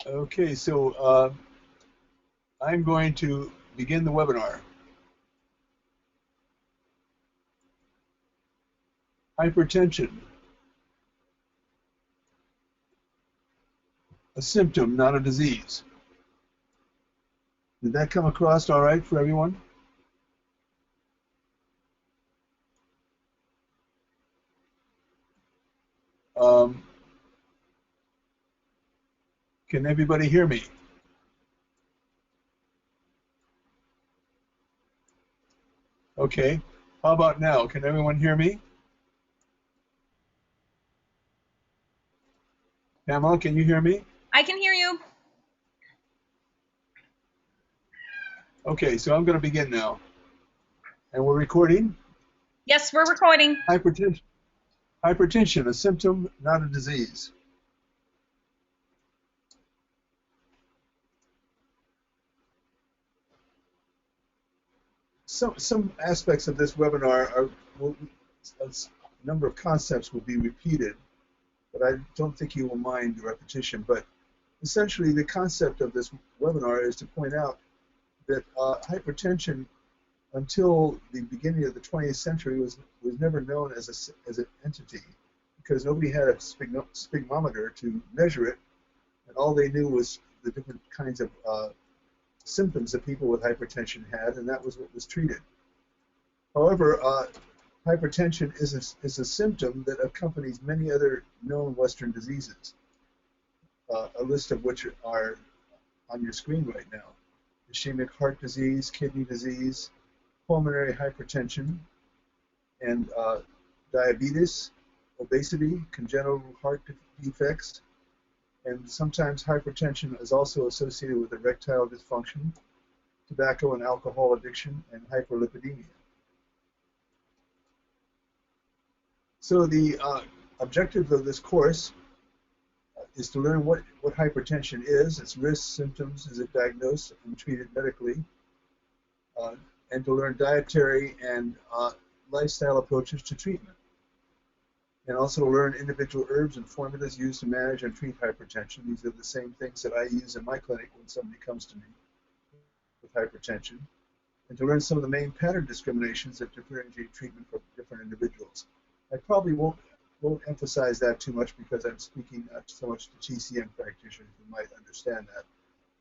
Okay, so I'm going to begin the webinar. Hypertension, a symptom, not a disease. Did that come across all right for everyone? Um, can everybody hear me? Okay, how about now? Can everyone hear me? Pamela, can you hear me? I can hear you. Okay, so I'm going to begin now. And we're recording. Yes, we're recording. Hypertension, hypertension, a symptom, not a disease. Some aspects of this webinar a number of concepts will be repeated, but I don't think you will mind the repetition. But essentially, the concept of this webinar is to point out that hypertension, until the beginning of the 20th century, was never known as an entity, because nobody had a sphygmometer to measure it, and all they knew was the different kinds of symptoms that people with hypertension had, and that was what was treated. However, hypertension is a symptom that accompanies many other known Western diseases, a list of which are on your screen right now: ischemic heart disease, kidney disease, pulmonary hypertension, and diabetes, obesity, congenital heart defects, and sometimes hypertension is also associated with erectile dysfunction, tobacco and alcohol addiction, and hyperlipidemia. So the objective of this course is to learn what hypertension is, its risks, symptoms, is it diagnosed and treated medically, and to learn dietary and lifestyle approaches to treatment, and also to learn individual herbs and formulas used to manage and treat hypertension. These are the same things that I use in my clinic when somebody comes to me with hypertension, and to learn some of the main pattern discriminations that differentiate treatment for different individuals. I probably won't emphasize that too much because I'm speaking not so much to TCM practitioners who might understand that.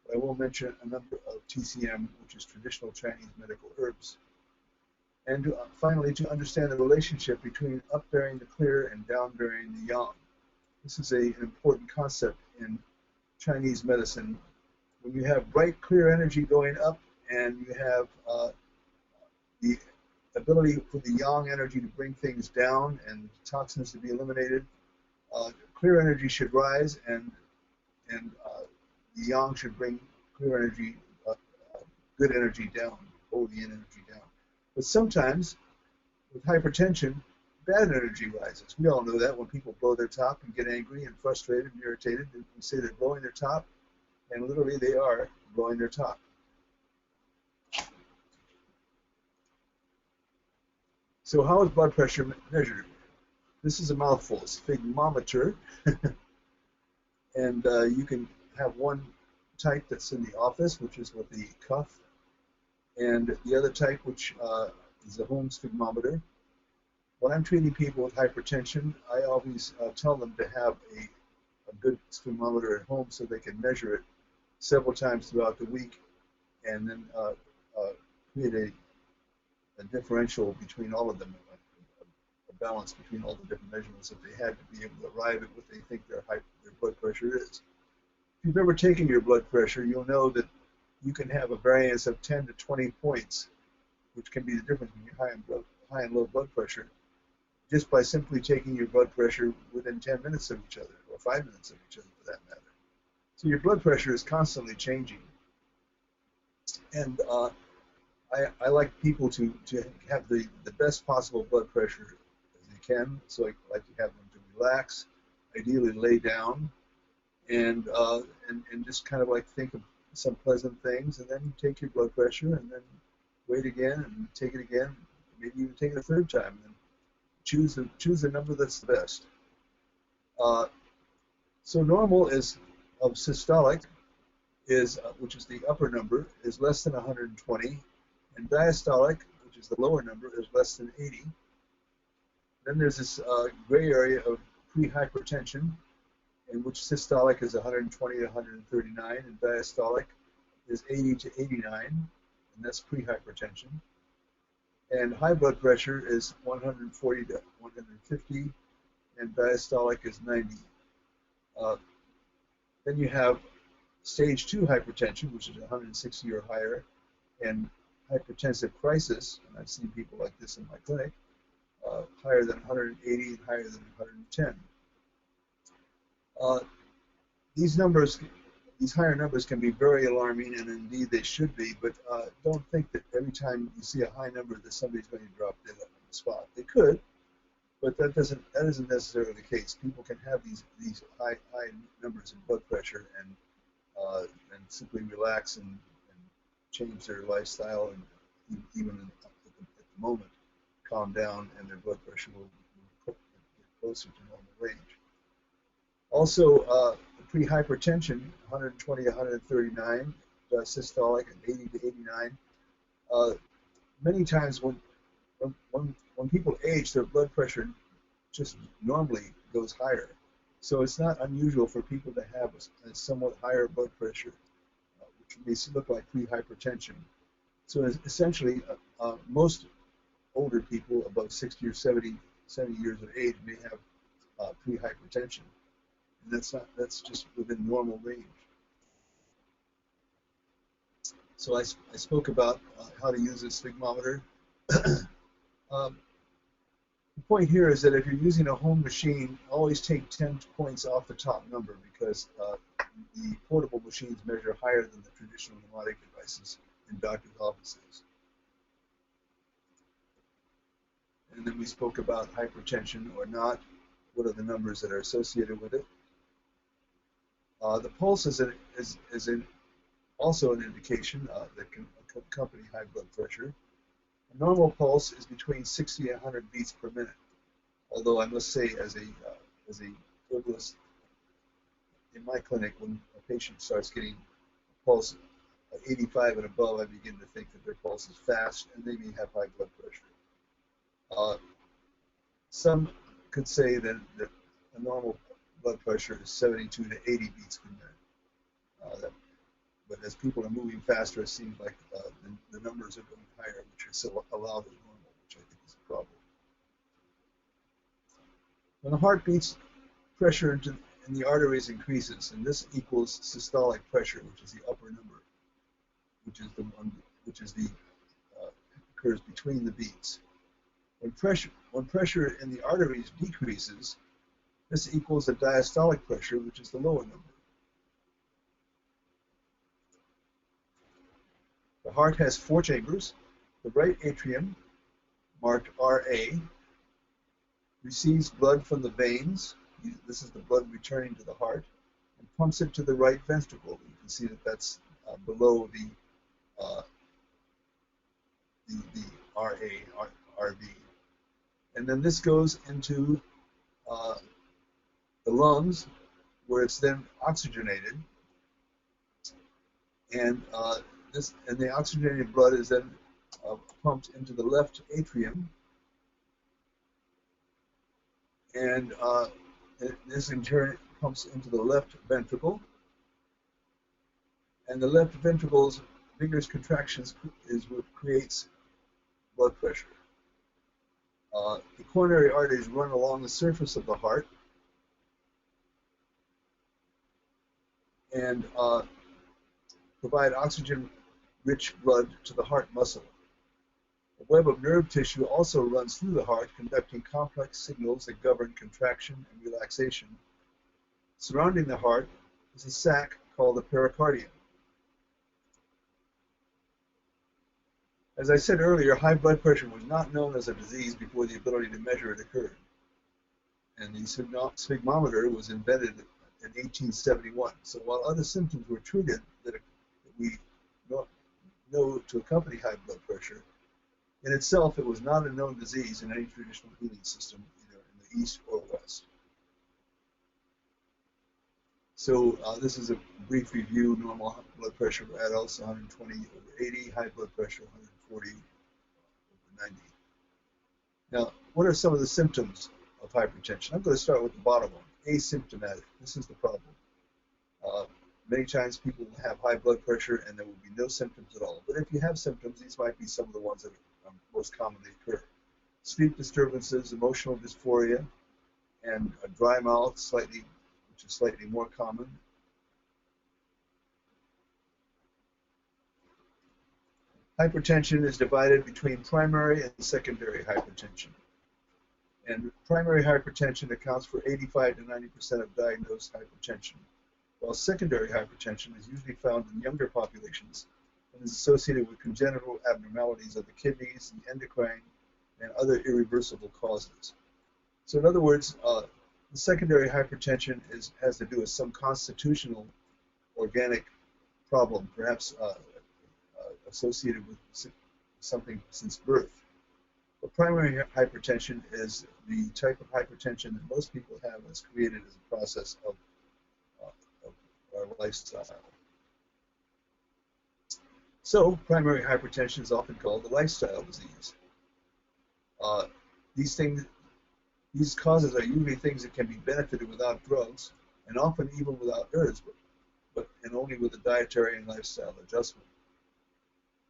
But I will mention a number of TCM, which is traditional Chinese medical herbs. And finally, to understand the relationship between up-bearing the clear and down-bearing the yang. This is an important concept in Chinese medicine. When you have bright, clear energy going up, and you have the ability for the yang energy to bring things down and toxins to be eliminated, clear energy should rise, and the yang should bring clear energy, good energy down, hold the energy down. But sometimes, with hypertension, bad energy rises. We all know that when people blow their top and get angry and frustrated and irritated, we say they're blowing their top, and literally they are blowing their top. So how is blood pressure measured? This is a mouthful, sphygmometer, and you can have one type that's in the office, which is with the cuff, and the other type, which is a home sphygmometer. When I'm treating people with hypertension, I always tell them to have a good sphygmometer at home so they can measure it several times throughout the week, and then create a differential between all of them, a balance between all the different measurements that they had to be able to arrive at what they think their blood pressure is. If you've ever taken your blood pressure, you'll know that you can have a variance of 10 to 20 points, which can be the difference between high and low blood pressure, just by simply taking your blood pressure within 10 minutes of each other, or 5 minutes of each other for that matter. So your blood pressure is constantly changing. And I like people to have the best possible blood pressure as they can, so I like to have them to relax, ideally lay down, and just kind of like think of some pleasant things, and then you take your blood pressure, and then wait again, and take it again, maybe even take it a third time, and choose the number that's the best. So normal is of systolic is, which is the upper number, is less than 120, and diastolic, which is the lower number, is less than 80. Then there's this gray area of pre-hypertension, in which systolic is 120 to 139, and diastolic is 80 to 89, and that's pre-hypertension. And high blood pressure is 140 to 150, and diastolic is 90. Then you have stage 2 hypertension, which is 160 or higher, and hypertensive crisis, and I've seen people like this in my clinic, higher than 180 and higher than 110. These numbers, these higher numbers can be very alarming, and indeed they should be, but don't think that every time you see a high number that somebody's going to drop dead on the spot. They could, but that isn't necessarily the case. People can have these high numbers in blood pressure and simply relax and change their lifestyle, and even at the moment calm down, and their blood pressure will get closer to normal range. Also, pre-hypertension, 120 to 139, systolic, and 80 to 89. Many times when people age, their blood pressure just normally goes higher. So it's not unusual for people to have a somewhat higher blood pressure, which may look like pre-hypertension. So essentially, most older people above 60 or 70 years of age may have pre-hypertension. And that's just within normal range. So I spoke about how to use a sphygmometer. The point here is that if you're using a home machine, always take 10 points off the top number, because the portable machines measure higher than the traditional pneumatic devices in doctor's offices. And then we spoke about hypertension or not. What are the numbers that are associated with it? The pulse is also an indication that can accompany high blood pressure. A normal pulse is between 60 and 100 beats per minute. Although I must say, as a herbalist, in my clinic, when a patient starts getting a pulse 85 and above, I begin to think that their pulse is fast and they may have high blood pressure. Some could say that a normal blood pressure is 72 to 80 beats per minute. But as people are moving faster, it seems like the numbers are going higher, which are still allowed as normal, which I think is a problem. When the heart beats, pressure in the arteries increases, and this equals systolic pressure, which is the upper number, which is the one occurs between the beats. When pressure in the arteries decreases, this equals the diastolic pressure, which is the lower number. The heart has 4 chambers. The right atrium, marked RA, receives blood from the veins. This is the blood returning to the heart, and pumps it to the right ventricle. You can see that that's below the RV. And then this goes into the lungs, where it's then oxygenated, and the oxygenated blood is then pumped into the left atrium, and this in turn pumps into the left ventricle, and the left ventricle's vigorous contractions is what creates blood pressure. The coronary arteries run along the surface of the heart and provide oxygen-rich blood to the heart muscle. A web of nerve tissue also runs through the heart, conducting complex signals that govern contraction and relaxation. Surrounding the heart is a sac called the pericardium. As I said earlier, high blood pressure was not known as a disease before the ability to measure it occurred. And the sphygmometer was invented in 1871. So while other symptoms were treated that we know to accompany high blood pressure, in itself it was not a known disease in any traditional healing system, either in the East or West. So this is a brief review. Normal blood pressure for adults 120/80, high blood pressure 140/90. Now, what are some of the symptoms of hypertension? I'm going to start with the bottom one, asymptomatic. This is the problem. Uh, Many times people will have high blood pressure and there will be no symptoms at all. But if you have symptoms, these might be some of the ones that most commonly occur. Sleep disturbances, emotional dysphoria, and a dry mouth, which is slightly more common. Hypertension is divided between primary and secondary hypertension. And primary hypertension accounts for 85 to 90% of diagnosed hypertension, while secondary hypertension is usually found in younger populations and is associated with congenital abnormalities of the kidneys, the endocrine, and other irreversible causes. So in other words, the secondary hypertension has to do with some constitutional organic problem, perhaps associated with something since birth. But primary hypertension is the type of hypertension that most people have that's created as a process of our lifestyle. So primary hypertension is often called a lifestyle disease. These causes are usually things that can be benefited without drugs, and often even without herbs, and only with a dietary and lifestyle adjustment.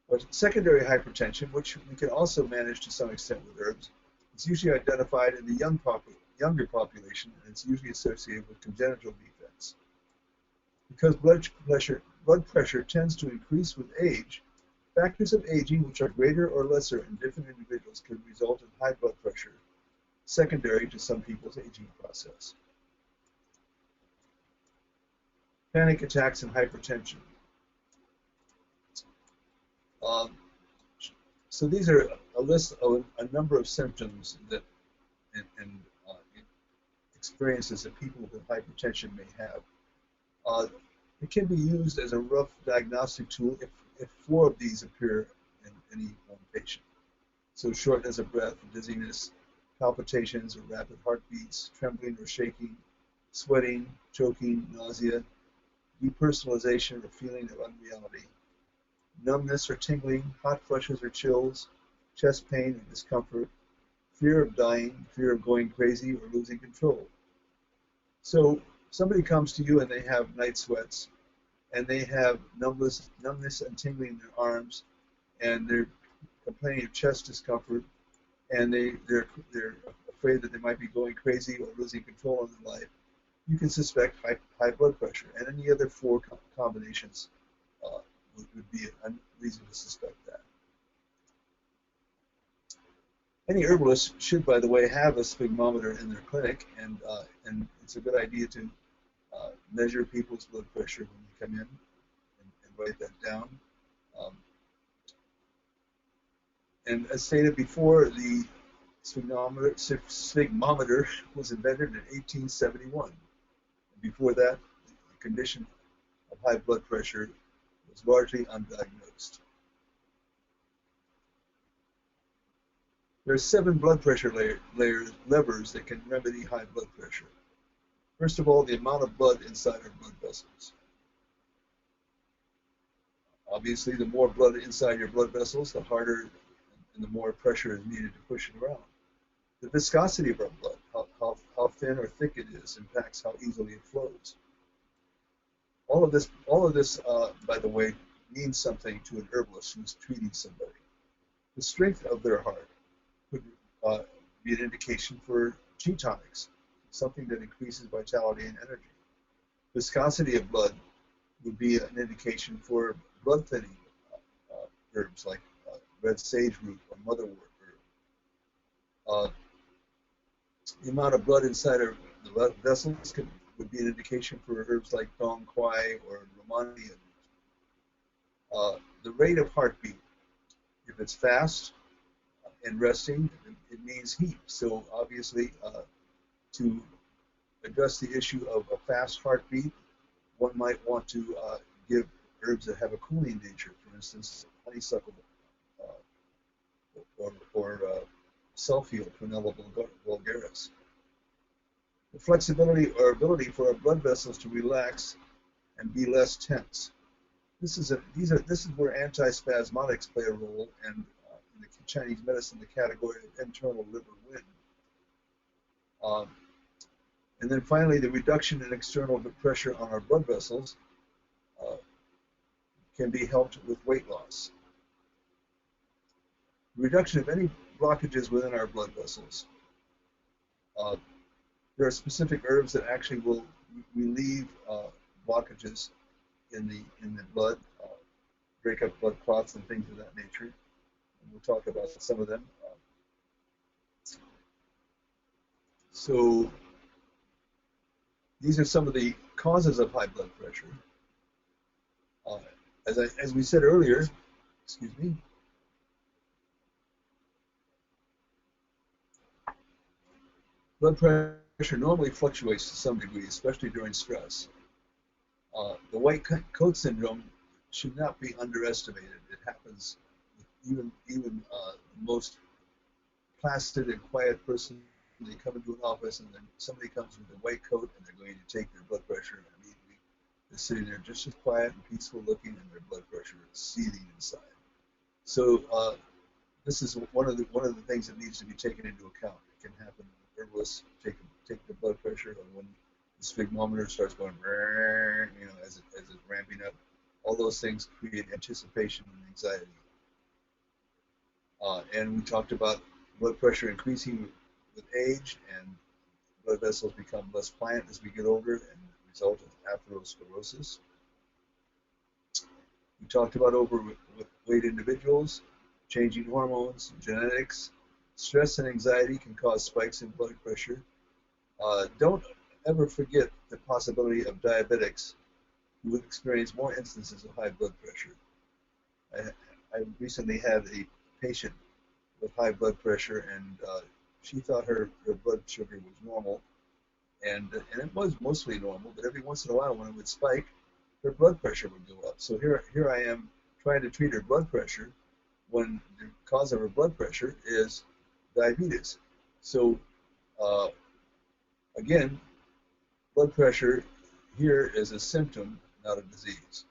But secondary hypertension, which we can also manage to some extent with herbs, is usually identified in the younger population, and it's usually associated with congenital defects. Because blood pressure tends to increase with age, factors of aging which are greater or lesser in different individuals can result in high blood pressure, secondary to some people's aging process. Panic attacks and hypertension. So these are a list of a number of symptoms that and experiences that people with hypertension may have. It can be used as a rough diagnostic tool if 4 of these appear in any one patient. So shortness of breath, dizziness, palpitations or rapid heartbeats, trembling or shaking, sweating, choking, nausea, depersonalization or feeling of unreality, numbness or tingling, hot flushes or chills, chest pain or discomfort, fear of dying, fear of going crazy or losing control. So somebody comes to you and they have night sweats, and they have numbness and tingling in their arms, and they're complaining of chest discomfort, and they're afraid that they might be going crazy or losing control of their life. You can suspect high blood pressure, and any other 4 combinations would be a reason to suspect that. Any herbalist should, by the way, have a sphygmometer in their clinic, and it's a good idea to measure people's blood pressure when you come in and write that down. And as stated before, the sphygmometer was invented in 1871. Before that, the condition of high blood pressure was largely undiagnosed. There are 7 blood pressure levers that can remedy high blood pressure. First of all, the amount of blood inside our blood vessels. Obviously, the more blood inside your blood vessels, the harder and the more pressure is needed to push it around. The viscosity of our blood, how thin or thick it is, impacts how easily it flows. All of this, by the way, means something to an herbalist who's treating somebody. The strength of their heart could be an indication for G tonics, something that increases vitality and energy. Viscosity of blood would be an indication for blood thinning herbs like red sage root or motherwort herb. The amount of blood inside of the blood vessels would be an indication for herbs like dong quai or romania. The rate of heartbeat, if it's fast and resting, it means heat. So obviously, to address the issue of a fast heartbeat, one might want to give herbs that have a cooling nature, for instance, honeysuckle or sulfio, Prunella vulgaris. The flexibility or ability for our blood vessels to relax and be less tense. This is where antispasmodics play a role, and in the Chinese medicine, the category of internal liver wind. Um, and then finally, the reduction in external pressure on our blood vessels uh, can be helped with weight loss. Reduction of any blockages within our blood vessels. Uh, there are specific herbs that actually will relieve blockages in the blood, break up blood clots and things of that nature. And we'll talk about some of them. So these are some of the causes of high blood pressure. Uh, as we said earlier, excuse me, blood pressure normally fluctuates to some degree, especially during stress. The white coat syndrome should not be underestimated. It happens with even the most placid and quiet person. They come into an office and then somebody comes with a white coat and they're going to take their blood pressure, and immediately they're sitting there just as quiet and peaceful looking, and their blood pressure is seething inside. So this is one of the things that needs to be taken into account. It can happen when herbalists take the blood pressure, or when the sphygmometer starts going, as it's ramping up. All those things create anticipation and anxiety. And we talked about blood pressure increasing with age, and blood vessels become less pliant as we get older, and the result of atherosclerosis. We talked about overweight individuals, changing hormones, genetics. Stress and anxiety can cause spikes in blood pressure. Don't ever forget the possibility of diabetics who would experience more instances of high blood pressure. I recently had a patient with high blood pressure, and she thought her blood sugar was normal, and it was mostly normal, but every once in a while when it would spike, her blood pressure would go up. So here I am trying to treat her blood pressure when the cause of her blood pressure is diabetes. So uh, again, blood pressure here is a symptom, not a disease.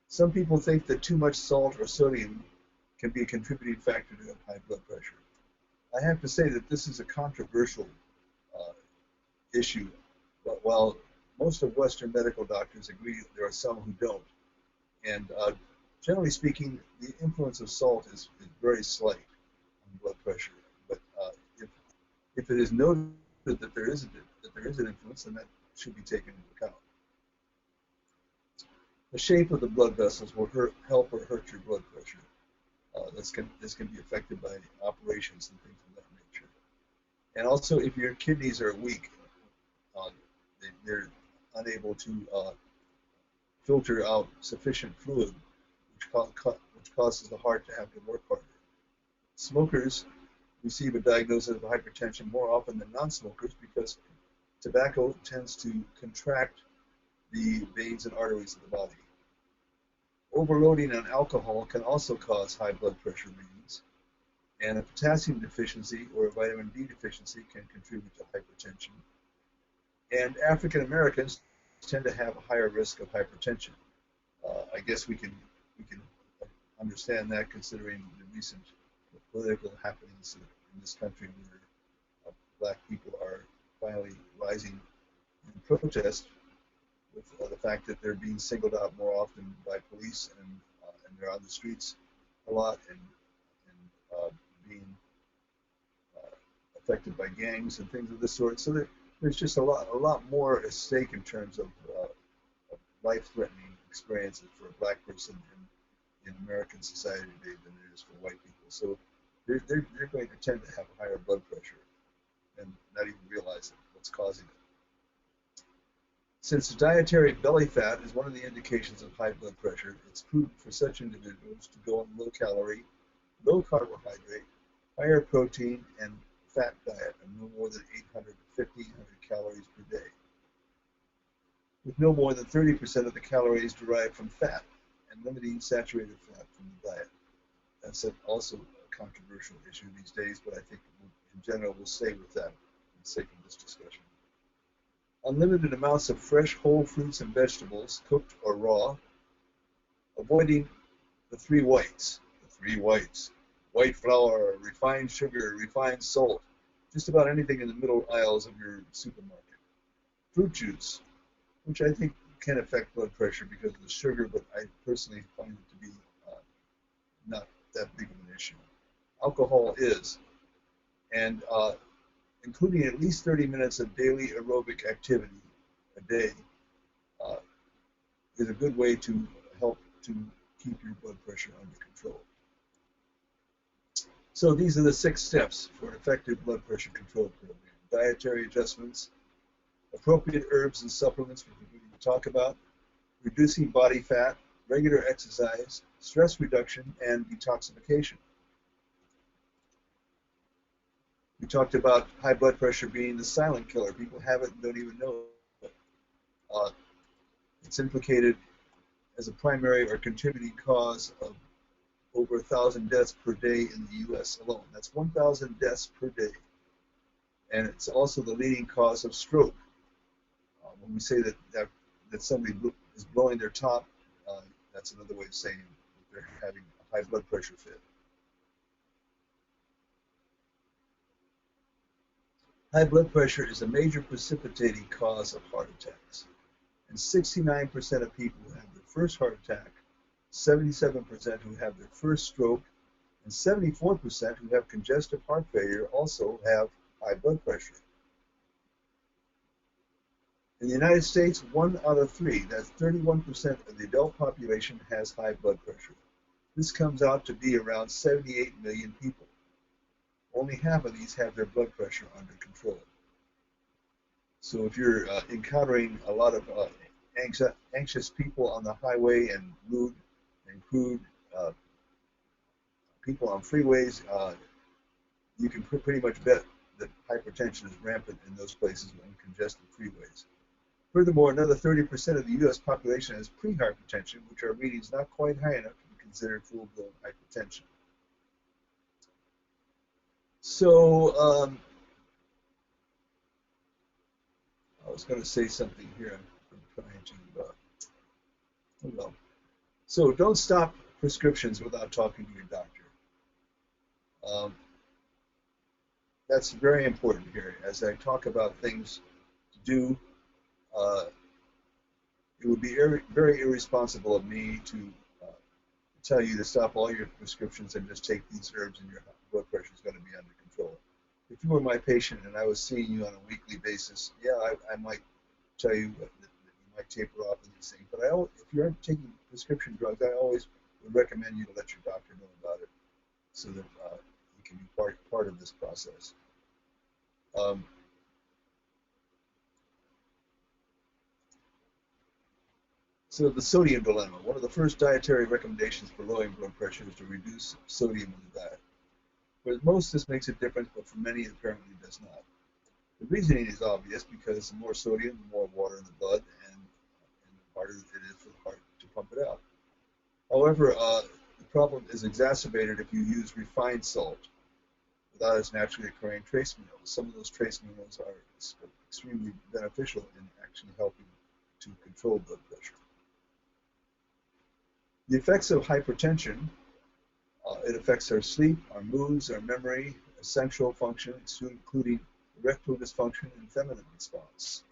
Some people think that too much salt or sodium can be a contributing factor to high blood pressure. I have to say that this is a controversial uh, issue, but while most of Western medical doctors agree, there are some who don't. And generally speaking, the influence of salt is very slight on blood pressure. But if it is noted that there is an influence, then that should be taken into account. The shape of the blood vessels will help or hurt your blood pressure. This can be affected by operations and things of that nature. And also, if your kidneys are weak, uh, they're unable to filter out sufficient fluid, which causes the heart to have to work harder. Smokers receive a diagnosis of hypertension more often than non-smokers because tobacco tends to contract the veins and arteries of the body. Overloading on alcohol can also cause high blood pressure readings, and a potassium deficiency or a vitamin D deficiency can contribute to hypertension. And African Americans tend to have a higher risk of hypertension. I guess we can understand that, considering the recent political happenings in this country, where black people are finally rising in protest with the fact that they're being singled out more often by police, and they're on the streets a lot, and being affected by gangs and things of this sort. So there's just a lot more at stake in terms of life-threatening experiences for a black person in American society today than it is for white people. So they're going to tend to have a higher blood pressure and not even realize what's causing it. Since dietary belly fat is one of the indications of high blood pressure, it's prudent for such individuals to go on low-calorie, low-carbohydrate, higher protein, and fat diet of no more than 800 to 1,500 calories per day, with no more than 30% of the calories derived from fat, and limiting saturated fat from the diet. That's also a controversial issue these days, but I think in general we'll stay with that for the sake of this discussion. unlimited amounts of fresh whole fruits and vegetables, cooked or raw, avoiding the three whites. The three whites. White flour, refined sugar, refined salt, just about anything in the middle aisles of your supermarket. Fruit juice, which I think can affect blood pressure because of the sugar, but I personally find it to be not that big of an issue. Alcohol is, and including at least 30 minutes of daily aerobic activity a day uh, is a good way to help to keep your blood pressure under control. So these are the 6 steps for an effective blood pressure control program. Dietary adjustments, appropriate herbs and supplements, which we need to talk about, reducing body fat, regular exercise, stress reduction, and detoxification. We talked about high blood pressure being the silent killer. People have it and don't even know it. Uh, it's implicated as a primary or contributing cause of over 1,000 deaths per day in the U.S. alone. That's 1,000 deaths per day. And it's also the leading cause of stroke. When we say that somebody is blowing their top, that's another way of saying that they're having a high blood pressure fit. High blood pressure is a major precipitating cause of heart attacks. And 69% of people who have their first heart attack, 77% who have their first stroke, and 74% who have congestive heart failure also have high blood pressure. In the United States, 1 out of 3, that's 31% of the adult population, has high blood pressure. This comes out to be around 78 million people. Only half of these have their blood pressure under control. So if you're encountering a lot of anxious people on the highway and rude and crude people on freeways, you can pretty much bet that hypertension is rampant in those places on congested freeways. Furthermore, another 30% of the U.S. population has pre-hypertension, which are readings not quite high enough to be considered full-blown hypertension. So I was going to say something here. I'm trying to. Oh well. So don't stop prescriptions without talking to your doctor. Um, that's very important here. As I talk about things to do, uh, it would be very irresponsible of me to tell you to stop all your prescriptions and just take these herbs and your blood pressure is going to be under control. If you were my patient and I was seeing you on a weekly basis, yeah, I might tell you that you might taper off of these things. But if you're taking prescription drugs, I always would recommend you to let your doctor know about it so that you can be part of this process. Um, so the sodium dilemma. One of the first dietary recommendations for lowering blood pressure is to reduce sodium in the diet. For most, this makes a difference, but for many, it apparently does not. The reasoning is obvious because the more sodium, the more water in the blood, and the harder it is for the heart to pump it out. However, the problem is exacerbated if you use refined salt without its naturally occurring trace minerals. Some of those trace minerals are extremely beneficial in actually helping to control blood pressure. The effects of hypertension, it affects our sleep, our moods, our memory, our sexual function, including erectile dysfunction and feminine response.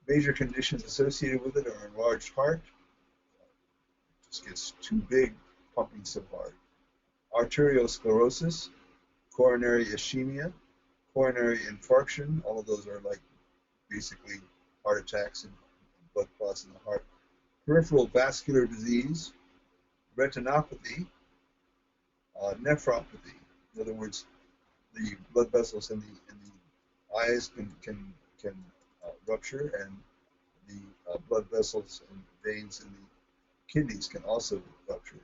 Major conditions associated with it are enlarged heart, it just gets too big, pumping so hard, arteriosclerosis, coronary ischemia, coronary infarction, all of those are like basically heart attacks and blood clots in the heart, peripheral vascular disease, retinopathy, nephropathy. In other words, the blood vessels in the eyes can rupture, and the blood vessels and veins in the kidneys can also rupture.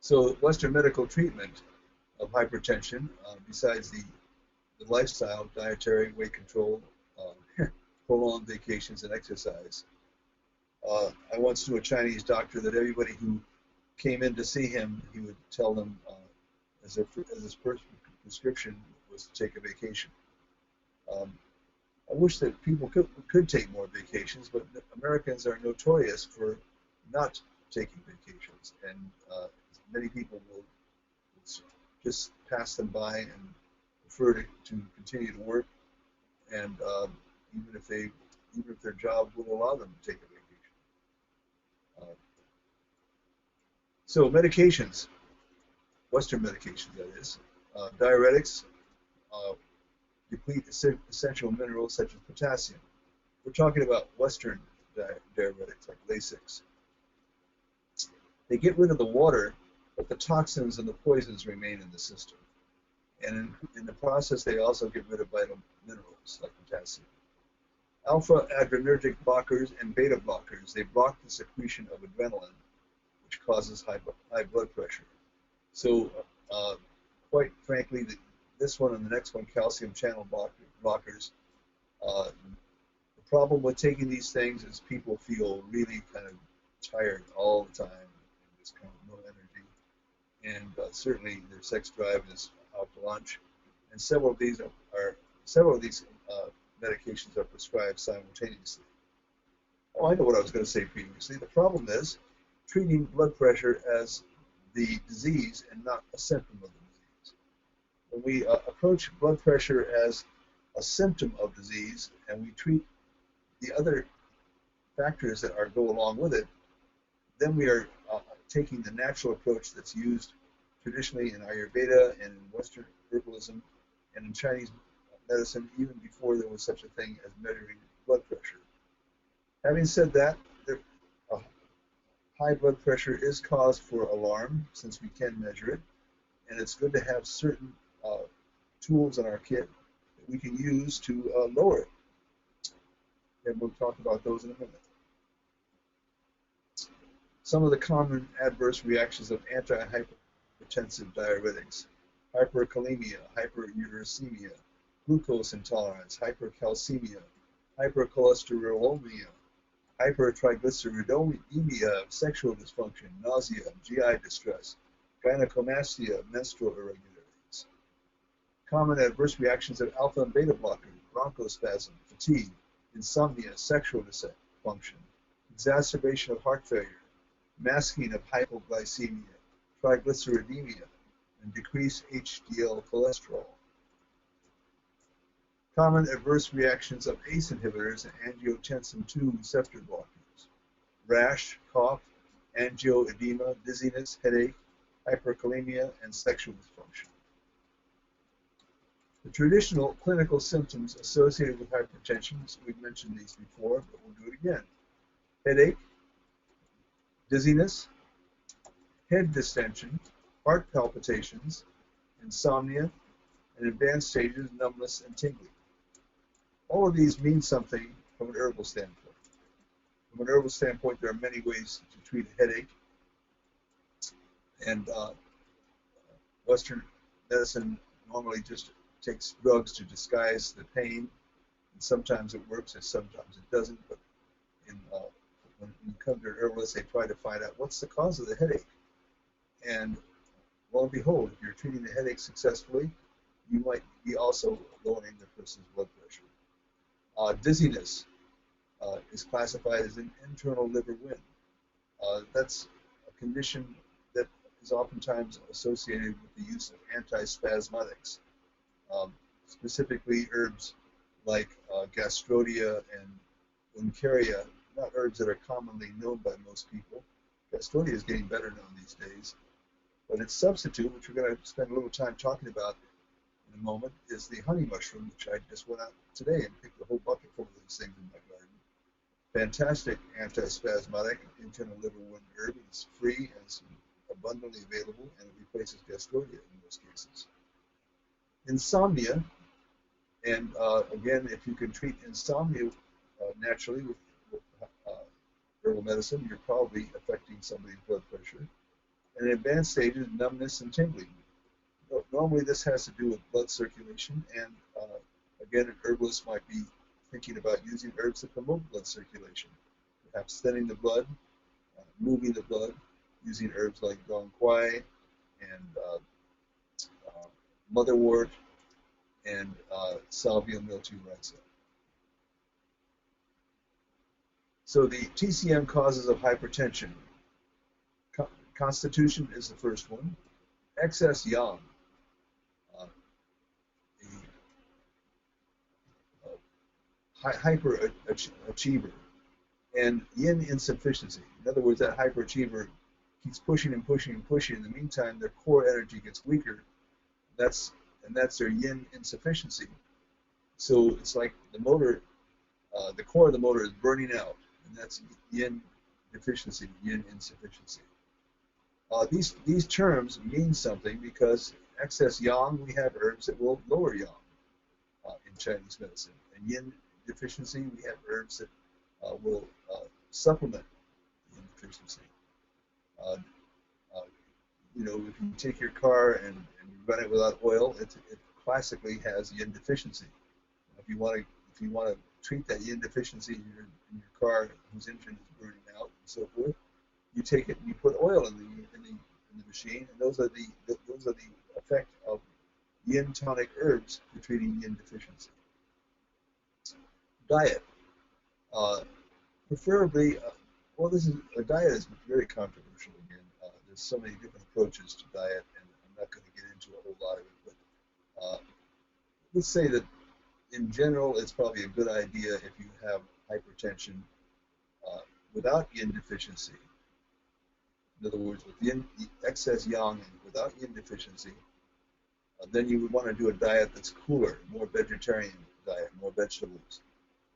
So Western medical treatment of hypertension, besides the lifestyle, dietary, weight control, prolonged vacations, and exercise. I once knew a Chinese doctor that everybody who came in to see him, he would tell them as his first prescription was to take a vacation. Um, I wish that people could take more vacations, but Americans are notorious for not taking vacations, and many people will just pass them by and prefer to continue to work, and even if they even if their job will allow them to take a vacation. Uh, so medications, Western medications, that is, diuretics uh, deplete essential minerals such as potassium. We're talking about Western diuretics like Lasix. They get rid of the water, but the toxins and the poisons remain in the system. And in the process, they also get rid of vital minerals like potassium. Alpha adrenergic blockers and beta blockers, they block the secretion of adrenaline, which causes high blood pressure. So, quite frankly, this one and the next one, calcium channel blockers, the problem with taking these things is people feel really kind of tired all the time, and just kind of no energy, and certainly their sex drive is out to lunch. And several of these medications are prescribed simultaneously. Oh, I know what I was going to say previously. The problem is treating blood pressure as the disease and not a symptom of the disease. When we approach blood pressure as a symptom of disease and we treat the other factors that go along with it, then we are taking the natural approach that's used traditionally in Ayurveda and in Western herbalism and in Chinese medicine, even before there was such a thing as measuring blood pressure. Having said that, high blood pressure is cause for alarm since we can measure it, and it's good to have certain tools in our kit that we can use to lower it. And we'll talk about those in a minute. Some of the common adverse reactions of antihypertensive diuretics: hyperkalemia, hyperuricemia, glucose intolerance, hypercalcemia, hypercholesterolemia, hypertriglyceridemia, sexual dysfunction, nausea, GI distress, gynecomastia, menstrual irregularities. Common adverse reactions of alpha and beta blockers: bronchospasm, fatigue, insomnia, sexual dysfunction, exacerbation of heart failure, masking of hypoglycemia, triglyceridemia, and decreased HDL cholesterol. Common adverse reactions of ACE inhibitors and angiotensin II receptor blockers: rash, cough, angioedema, dizziness, headache, hyperkalemia, and sexual dysfunction. The traditional clinical symptoms associated with hypertension, we've mentioned these before, but we'll do it again: headache, dizziness, head distension, heart palpitations, insomnia, and advanced stages, numbness and tingling. All of these mean something from an herbal standpoint. From an herbal standpoint, there are many ways to treat a headache, and Western medicine normally just takes drugs to disguise the pain, and sometimes it works and sometimes it doesn't, but when you come to an herbalist, they try to find out what's the cause of the headache. And lo and behold, if you're treating the headache successfully, you might be also lowering the person's blood pressure. Dizziness is classified as an internal liver wind. That's a condition that is oftentimes associated with the use of antispasmodics, specifically herbs like gastrodia and uncaria, not herbs that are commonly known by most people. Gastrodia is getting better known these days, but its substitute, which we're going to spend a little time talking about in a moment, is the honey mushroom, which I just went out today and picked a whole bucket full of these things in my garden. Fantastic antispasmodic, internal liver wind herb. It's free and it's abundantly available, and it replaces gastrodia in most cases. Insomnia, and again, if you can treat insomnia naturally with herbal medicine, you're probably affecting somebody's blood pressure. And in advanced stages, numbness and tingling. Normally this has to do with blood circulation, and again, an herbalist might be thinking about using herbs to promote blood circulation, perhaps thinning the blood, moving the blood, using herbs like gong quai and motherwort, and salvia mildew rise up. So the TCM causes of hypertension. Constitution is the first one. Excess yang, uh, the hyperachiever, and yin insufficiency. In other words, that hyperachiever keeps pushing and pushing and pushing. In the meantime, their core energy gets weaker. That's their yin insufficiency. So it's like the motor, the core of the motor is burning out, and that's yin deficiency, yin insufficiency. These terms mean something because excess yang, we have herbs that will lower yang in Chinese medicine, and yin deficiency, we have herbs that will supplement yin deficiency. Uh, uh, if you take your car and you run it without oil, it classically has yin deficiency. If you want to treat that yin deficiency in your car whose engine is burning out and so forth, you take it and you put oil in the machine, and those are the effect of yin tonic herbs for treating yin deficiency. Diet, preferably. A diet is very controversial again. There's so many different approaches to diet, and I'm not going to get into a whole lot of it. But let's say that in general, it's probably a good idea if you have hypertension without yin deficiency. In other words, with excess yang and without yin deficiency, then you would want to do a diet that's cooler, more vegetarian diet, more vegetables.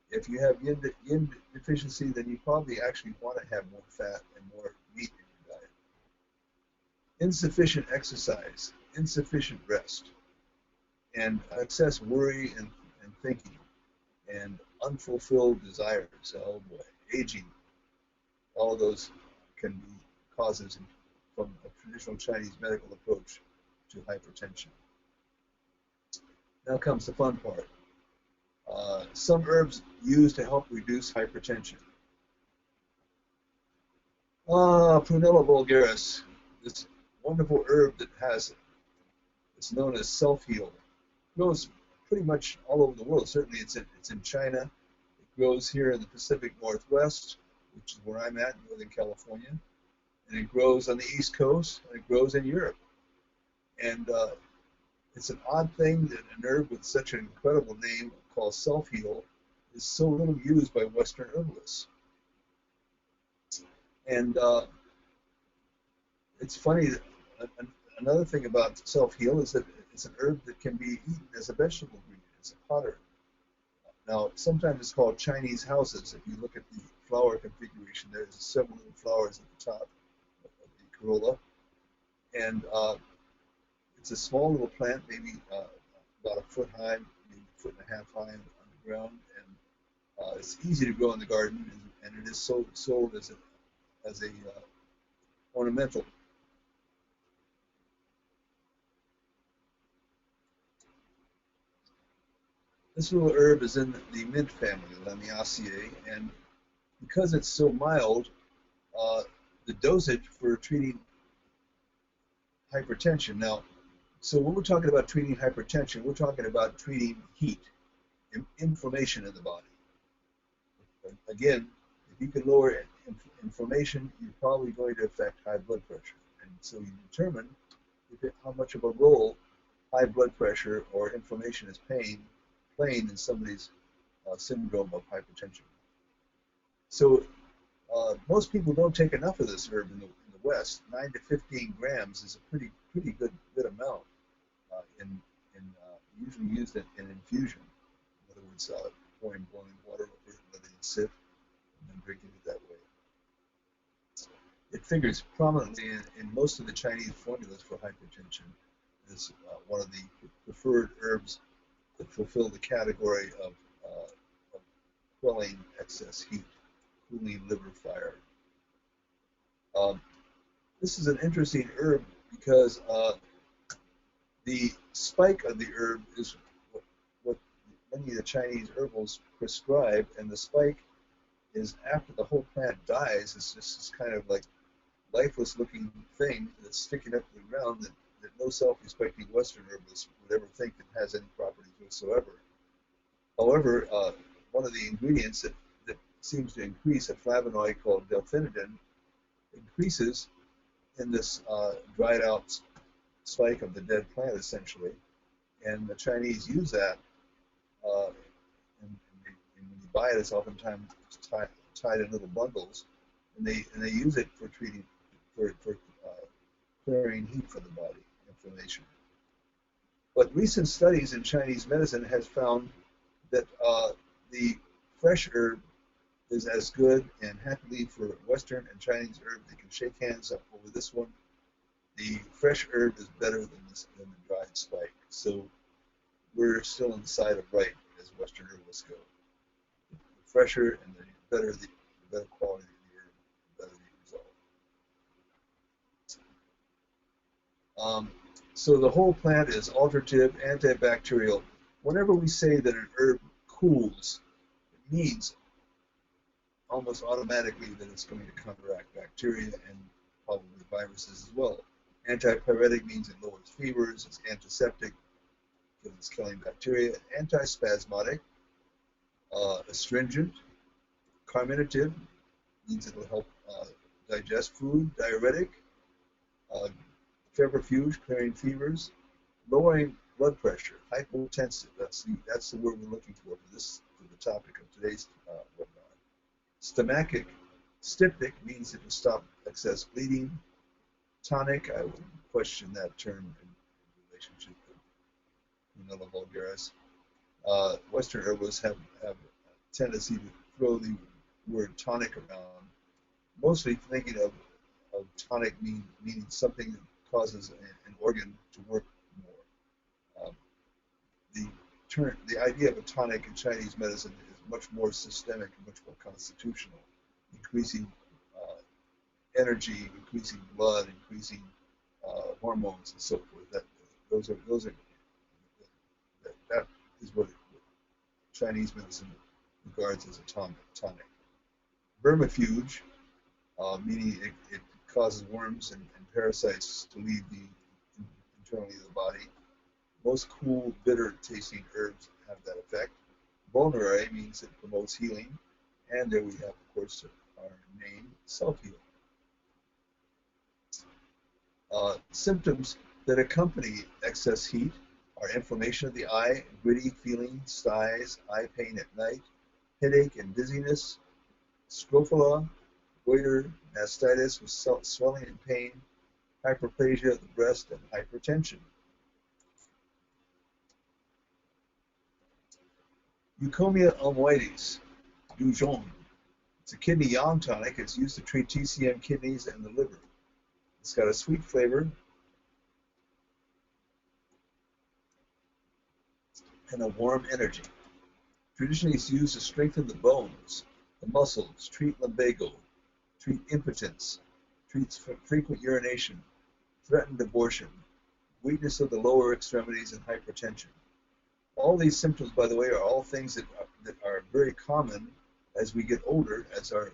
If you have yin deficiency, then you probably actually want to have more fat and more meat in your diet. Insufficient exercise, insufficient rest, and excess worry and thinking, and unfulfilled desires. Oh boy, aging. All of those can be causes from a traditional Chinese medical approach to hypertension. Now comes the fun part. Some herbs used to help reduce hypertension. Prunella vulgaris, this wonderful herb that it's known as self-heal. It grows pretty much all over the world. Certainly it's in China. It grows here in the Pacific Northwest, which is where I'm at, Northern California. And it grows on the East Coast, and it grows in Europe. And it's an odd thing that an herb with such an incredible name called self-heal is so little used by Western herbalists. And it's funny that another thing about self-heal is that it's an herb that can be eaten as a vegetable ingredient, as a pot herb. Now, sometimes it's called Chinese houses. If you look at the flower configuration, there's several little flowers at the top of the corolla. And it's a small little plant, maybe about a foot high, maybe a foot and a half high on the ground. And it's easy to grow in the garden, and it is sold as a ornamental. This little herb is in the mint family, Lamiaceae, and because it's so mild, the dosage for treating hypertension. Now, so when we're talking about treating hypertension, we're talking about treating heat, inflammation in the body. Again, if you can lower inflammation, you're probably going to affect high blood pressure. And so you determine how much of a role high blood pressure or inflammation is playing in somebody's syndrome of hypertension. So most people don't take enough of this herb in the West. 9 to 15 grams is a pretty good amount. Usually used in infusion. In other words, pouring boiling water over it, letting it sit, and then drinking it that way. It figures prominently in most of the Chinese formulas for hypertension as one of the preferred herbs that fulfill the category of quelling excess heat, cooling liver fire. This is an interesting herb because the spike of the herb is what many of the Chinese herbals prescribe, and the spike is after the whole plant dies. It's just this kind of like lifeless looking thing that's sticking up to the ground that that no self-respecting Western herbalist would ever think it has any properties whatsoever. However, one of the ingredients that seems to increase, a flavonoid called delphinidin, increases in this dried out spike of the dead plant, essentially. And the Chinese use that, and when you buy it, it's oftentimes tied in little bundles, and they use it for treating, for clearing heat from the body, inflammation. But recent studies in Chinese medicine has found that the fresh herb is as good, and happily for Western and Chinese herb, they can shake hands up over this one. The fresh herb is better than the dried spike. So we're still on the side of right as Western herbalists go. The fresher and the better quality of the herb, the better the result. So the whole plant is alterative, antibacterial. Whenever we say that an herb cools, it means almost automatically that it's going to counteract bacteria and probably viruses as well. Antipyretic means it lowers fevers, it's antiseptic because it's killing bacteria, antispasmodic, astringent, carminative means it will help digest food, diuretic, febrifuge, clearing fevers, lowering blood pressure, hypotensive. That's the word we're looking for the topic of today's webinar. Stomachic, styptic means it will stop excess bleeding. Tonic, I would question that term in relationship to Nella vulgaris. Western herbalists have a tendency to throw the word tonic around, mostly thinking of tonic meaning something that causes an organ to work more. The idea of a tonic in Chinese medicine is much more systemic and much more constitutional, increasing energy, increasing blood, increasing hormones, and so forth. That is what Chinese medicine regards as a tonic. Vermifuge, meaning it causes worms and parasites to leave internally of the body. Most cool, bitter-tasting herbs have that effect. Vulnerary means it promotes healing, and there we have, of course, our name, self-heal. Symptoms that accompany excess heat are inflammation of the eye, gritty feeling, styes, eye pain at night, headache and dizziness, scrofula, goiter, mastitis with swelling and pain, hyperplasia of the breast, and hypertension. Eucomia almoides, Dujon. It's a kidney yang tonic. It's used to treat TCM kidneys and the liver. It's got a sweet flavor and a warm energy. Traditionally, it's used to strengthen the bones, the muscles, treat lumbago, treat impotence, treats frequent urination, threatened abortion, weakness of the lower extremities, and hypertension. All these symptoms, by the way, are all things that are very common as we get older, as our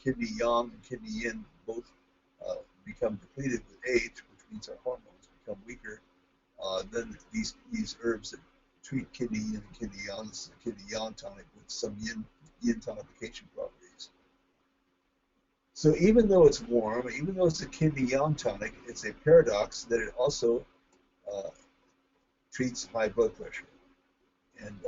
kidney yang and kidney yin both become depleted with age, which means our hormones become weaker. Then these herbs that treat kidney yin and kidney yang, this is a kidney yang tonic with some yin tonification properties. So even though it's warm, even though it's a kidney yang tonic, it's a paradox that it also treats high blood pressure. And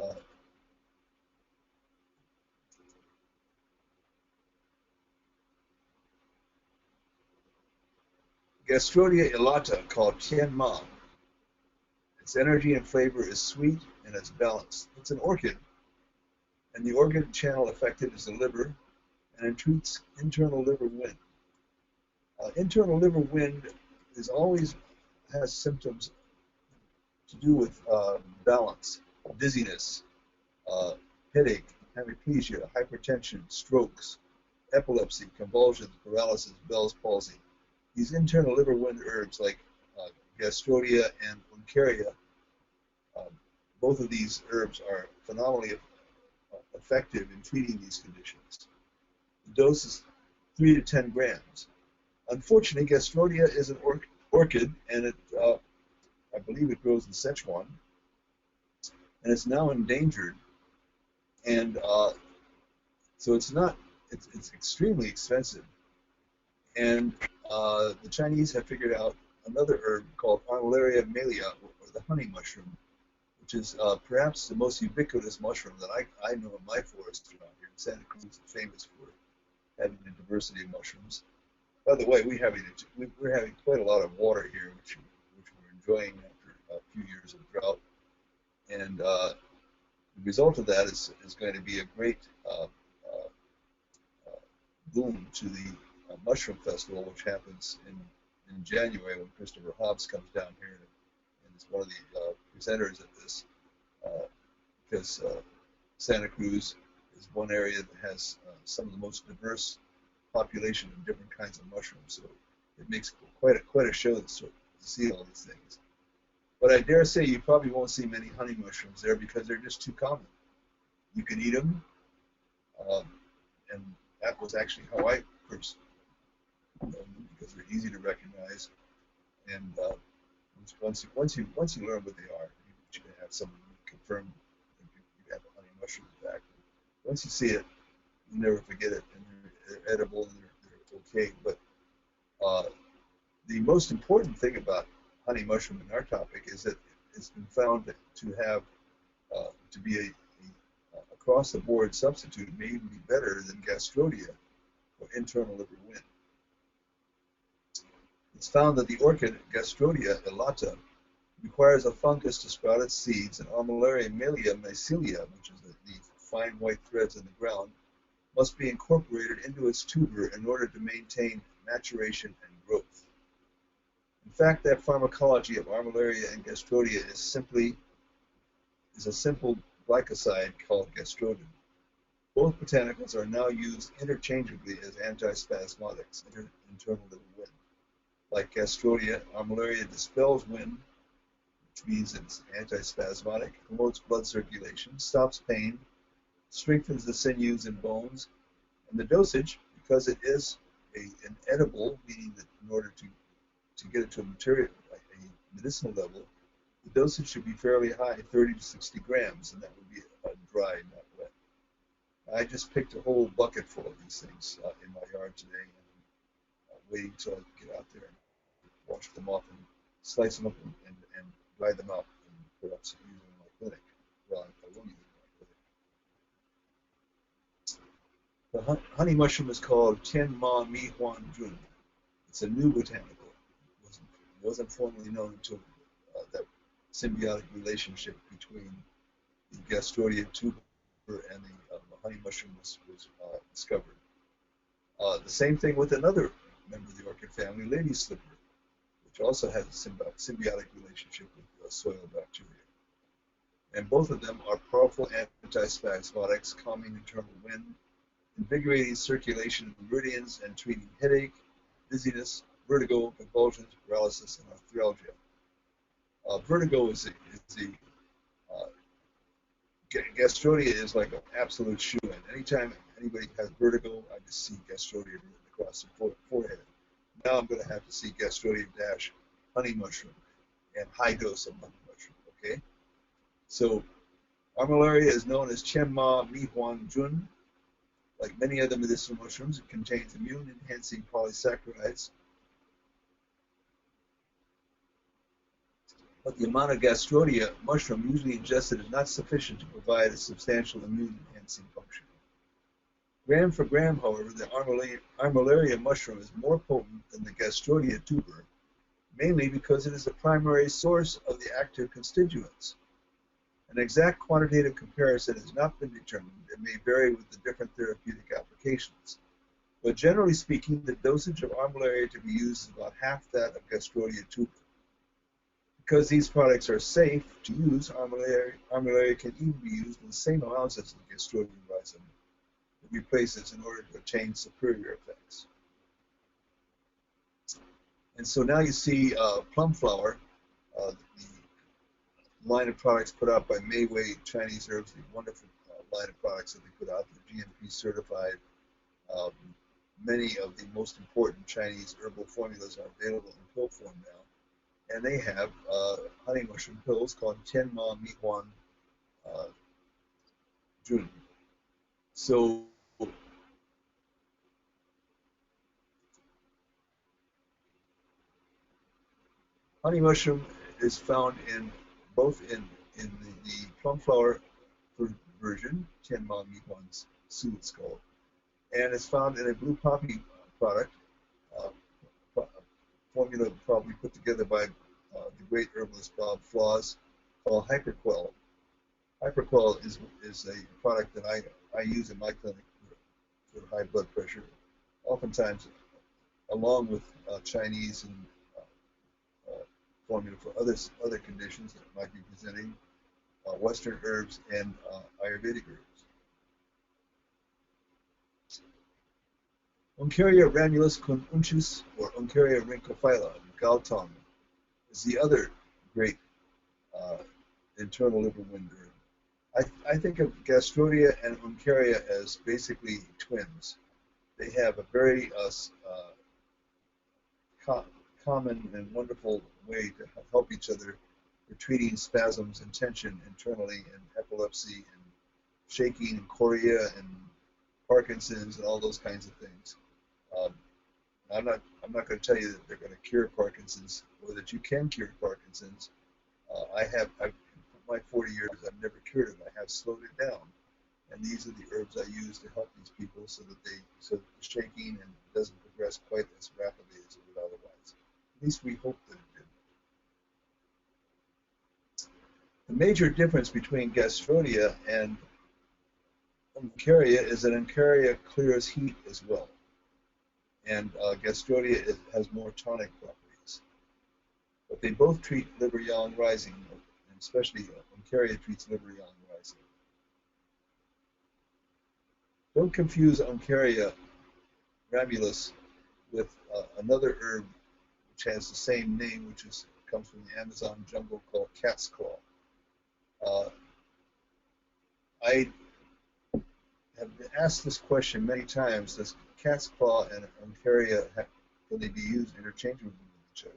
Gastrodia elata, called Tianma. Its energy and flavor is sweet and it's balanced. It's an orchid, and the organ channel affected is the liver, and it treats internal liver wind. Internal liver wind has symptoms to do with balance, dizziness, headache, hemiplegia, hypertension, strokes, epilepsy, convulsions, paralysis, Bell's palsy. These internal liver wind herbs like Gastrodia and Uncaria, both of these herbs are phenomenally effective in treating these conditions. The dose is 3 to 10 grams. Unfortunately, Gastrodia is an orchid, and it I believe it grows in Sichuan, and it's now endangered. And so it's extremely expensive. And the Chinese have figured out another herb called Armillaria melia, or the honey mushroom, which is perhaps the most ubiquitous mushroom that I know in my forest around here. Santa Cruz is famous for having a diversity of mushrooms. By the way, we're having quite a lot of water here, which we're enjoying after a few years of drought. And the result of that is going to be a great boom to the mushroom festival, which happens in January when Christopher Hobbs comes down here and is one of the presenters at this, because Santa Cruz is one area that has some of the most diverse population of different kinds of mushrooms. So it makes quite a show to see all these things. But I dare say you probably won't see many honey mushrooms there because they're just too common. You can eat them, and that was actually how I first know them, because they're easy to recognize. And once you learn what they are, you can have someone confirm that you have a honey mushroom in fact. Once you see it, you never forget it, and they're edible and they're okay. But the most important thing about honey mushroom in our topic is that it's been found to be a across the board substitute, may even be better than gastrodia for internal liver wind. It's found that the orchid Gastrodia elata requires a fungus to sprout its seeds, and Armillaria melia mycelia, which is the fine white threads in the ground, must be incorporated into its tuber in order to maintain maturation and growth. In fact, that pharmacology of Armillaria and Gastrodia is a simple glycoside called gastrodin. Both botanicals are now used interchangeably as antispasmodics, internal liver wind. Like Gastrodia, Armillaria dispels wind, which means it's antispasmodic, promotes blood circulation, stops pain, strengthens the sinews and bones, and the dosage, because it is an edible, meaning that in order to get it to a medicinal level, the dosage should be fairly high, 30 to 60 grams, and that would be dry, not wet. I just picked a whole bucket full of these things in my yard today, and waiting until I get out there and wash them off and slice them up and dry them out and perhaps use them in my clinic. Well, I will use them in my clinic. The honey mushroom is called Tian Ma Mi Huan Jun. It's a new botanical. It wasn't formerly known until that symbiotic relationship between the Gastrodia tuber and the honey mushroom was discovered. The same thing with another member of the orchid family, lady slipper, which also has a symbiotic relationship with soil bacteria. And both of them are powerful antispasmodics, calming internal wind, invigorating circulation of the meridians, and treating headache, dizziness, vertigo, convulsions, paralysis, and arthralgia. Vertigo is Gastrodia is like an absolute shoe-in. Anytime anybody has vertigo, I just see Gastrodia written across the forehead. Now I'm going to have to see Gastrodia dash honey mushroom and high dose of honey mushroom. Okay, so Armillaria is known as Chenma Mi Huan Jun. Like many other medicinal mushrooms, it contains immune-enhancing polysaccharides. But the amount of Gastrodia mushroom usually ingested is not sufficient to provide a substantial immune-enhancing function. Gram for gram, however, the Armillaria mushroom is more potent than the Gastrodia tuber, mainly because it is the primary source of the active constituents. An exact quantitative comparison has not been determined and may vary with the different therapeutic applications. But generally speaking, the dosage of Armillaria to be used is about half that of Gastrodia tuber. Because these products are safe to use, Armillaria can even be used in the same amounts as the Gastrodia rhizome it replaces in order to attain superior effects. And so now you see plum flower, the line of products put out by Mayway Chinese Herbs, the wonderful line of products that they put out, they're GMP certified. Many of the most important Chinese herbal formulas are available in pill form now. and they have honey mushroom pills called Tianma Mihuan uh, Jun. So honey mushroom is found in both in the plum flower version, Tianma Mihuan Su it's called, and it's found in a blue poppy product, uh, formula probably put together by the great herbalist Bob Flaws, called Hyperquell. Hyperquell is a product that I use in my clinic for high blood pressure, oftentimes along with Chinese and formula for other conditions that might be presenting, Western herbs and Ayurvedic herbs. Uncaria ramulus conunchus, or Uncaria rhincophylla, Galton, is the other great uh, internal liver wind herb. I think of Gastrodia and Uncaria as basically twins. They have a very co- common and wonderful way to help each other for treating spasms and tension internally and epilepsy and shaking and chorea and Parkinson's and all those kinds of things. Um, I'm not going to tell you that they're going to cure Parkinson's or that you can cure Parkinson's. In my 40 years, I've never cured it. I have slowed it down, and these are the herbs I use to help these people so that the shaking and doesn't progress quite as rapidly as it would otherwise. At least we hope that it did. The major difference between Gastrodia and Uncaria is that Uncaria clears heat as well, and Gastrodia has more tonic properties. But they both treat liver yang rising, and especially Uncaria treats liver yang rising. Don't confuse Uncaria ramulus with another herb which has the same name, comes from the Amazon jungle, called cat's claw. Uh, I have been asked this question many times: does cat's claw and Uncaria can they be used interchangeably with each other?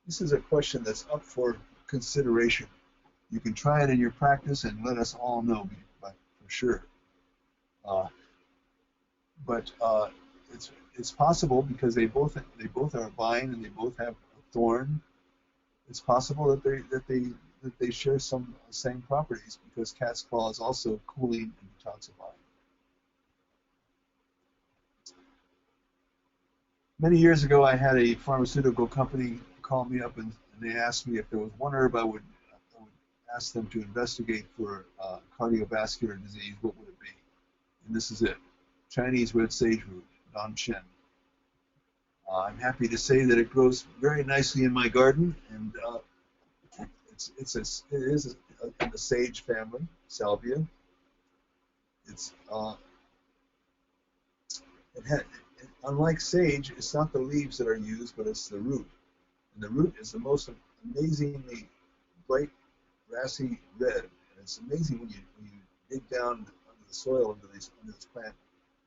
This is a question that's up for consideration. You can try it in your practice and let us all know for sure. Uh, but it's possible because they both are vine and they both have a thorn. It's possible that they share some same properties because cat's claw is also cooling and detoxifying. Many years ago, I had a pharmaceutical company call me up and they asked me if there was one herb I would ask them to investigate for cardiovascular disease. What would it be? And this is it: Chinese red sage root, Chen. I'm happy to say that it grows very nicely in my garden, and it is in the sage family, salvia. It's it had, unlike sage, it's not the leaves that are used, but it's the root, and the root is the most amazingly bright, grassy red. And it's amazing when you dig down under the soil under this plant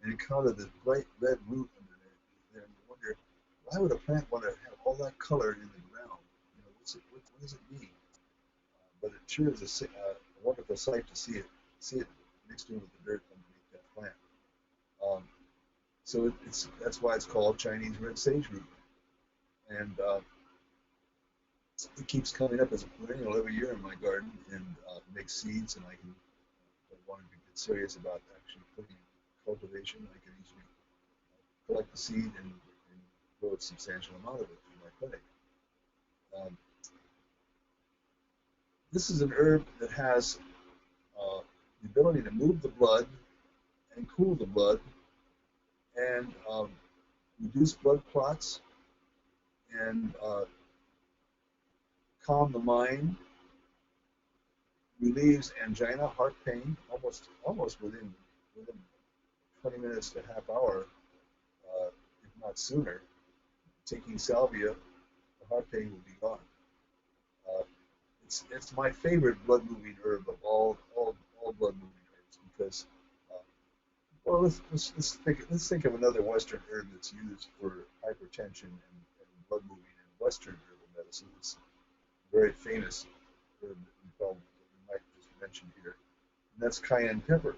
and encounter this bright red root under there, and you wonder, why would a plant want to have all that color in the ground? What does it mean? But it sure is a wonderful sight to see it mixed in with the dirt underneath that plant. Um, so that's why it's called Chinese red sage root, and it keeps coming up as a perennial every year in my garden and makes seeds. And if I wanted to get serious about actually putting cultivation, I can easily collect the seed and grow a substantial amount of it in my clinic. Um, this is an herb that has the ability to move the blood and cool the blood and reduce blood clots and calm the mind, relieves angina, heart pain, almost within 20 minutes to a half hour, if not sooner. Taking salvia, the heart pain will be gone. Uh, it's my favorite blood moving herb of all blood moving herbs because well, let's think of another Western herb that's used for hypertension and blood moving in Western herbal medicine. This is a very famous herb that we might just mention here, and that's cayenne pepper.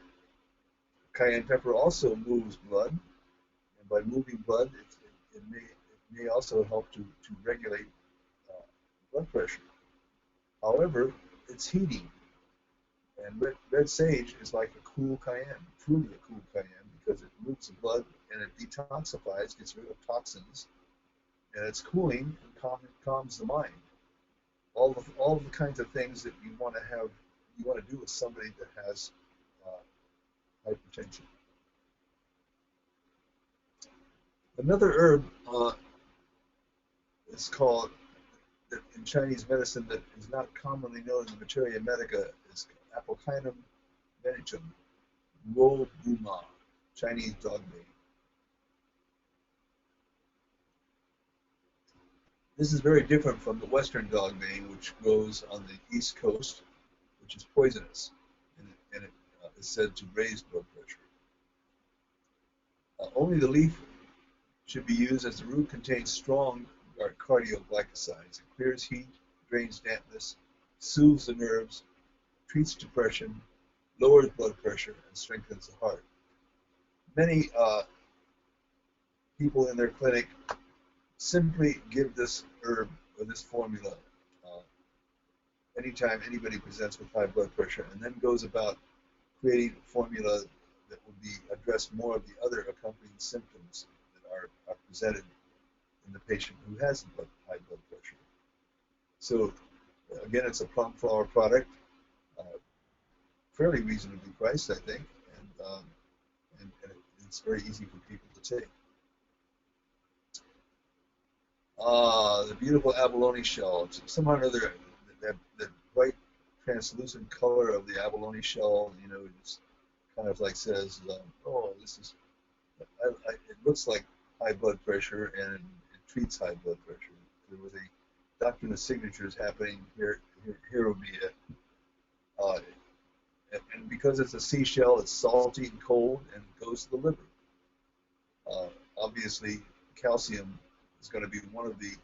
Cayenne pepper also moves blood, and by moving blood, it may also help to regulate blood pressure. However, it's heating, and red sage is like a cool cayenne, truly a cool cayenne, because it moves the blood and it detoxifies, gets rid of toxins, and it's cooling and calms the mind. All the kinds of things that you want to do with somebody that has hypertension. Another herb is called in Chinese medicine that is not commonly known in the Materia Medica is Apocynum venitum, Ro Buma, Chinese dog bane. This is very different from the Western dog bane, which grows on the East Coast, which is poisonous, and it is said to raise blood pressure. Only the leaf should be used as the root contains strong cardioglycosides. It clears heat, drains dampness, soothes the nerves, treats depression, lowers blood pressure, and strengthens the heart. Many people in their clinic simply give this herb or this formula anytime anybody presents with high blood pressure, and then goes about creating a formula that will address more of the other accompanying symptoms that are presented in the patient who has high blood pressure. So again, it's a plum flower product, fairly reasonably priced, I think, and it's very easy for people to take. The beautiful abalone shell. Somehow or another, that bright translucent color of the abalone shell, just kind of like says, oh, this is, it looks like high blood pressure, and it treats high blood pressure. There was a doctrine of signatures happening here would be it. And because it's a seashell, it's salty and cold, and goes to the liver. Obviously, calcium is going to be one of the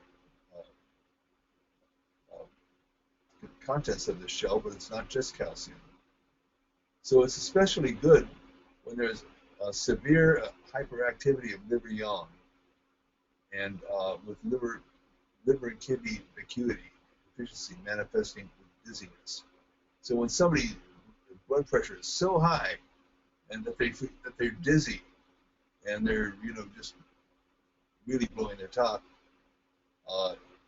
contents of the shell, but it's not just calcium. So it's especially good when there's a severe hyperactivity of liver yang, and with liver and kidney acuity deficiency manifesting with dizziness. So when somebody's blood pressure is so high and that they're dizzy and they're just really blowing their top,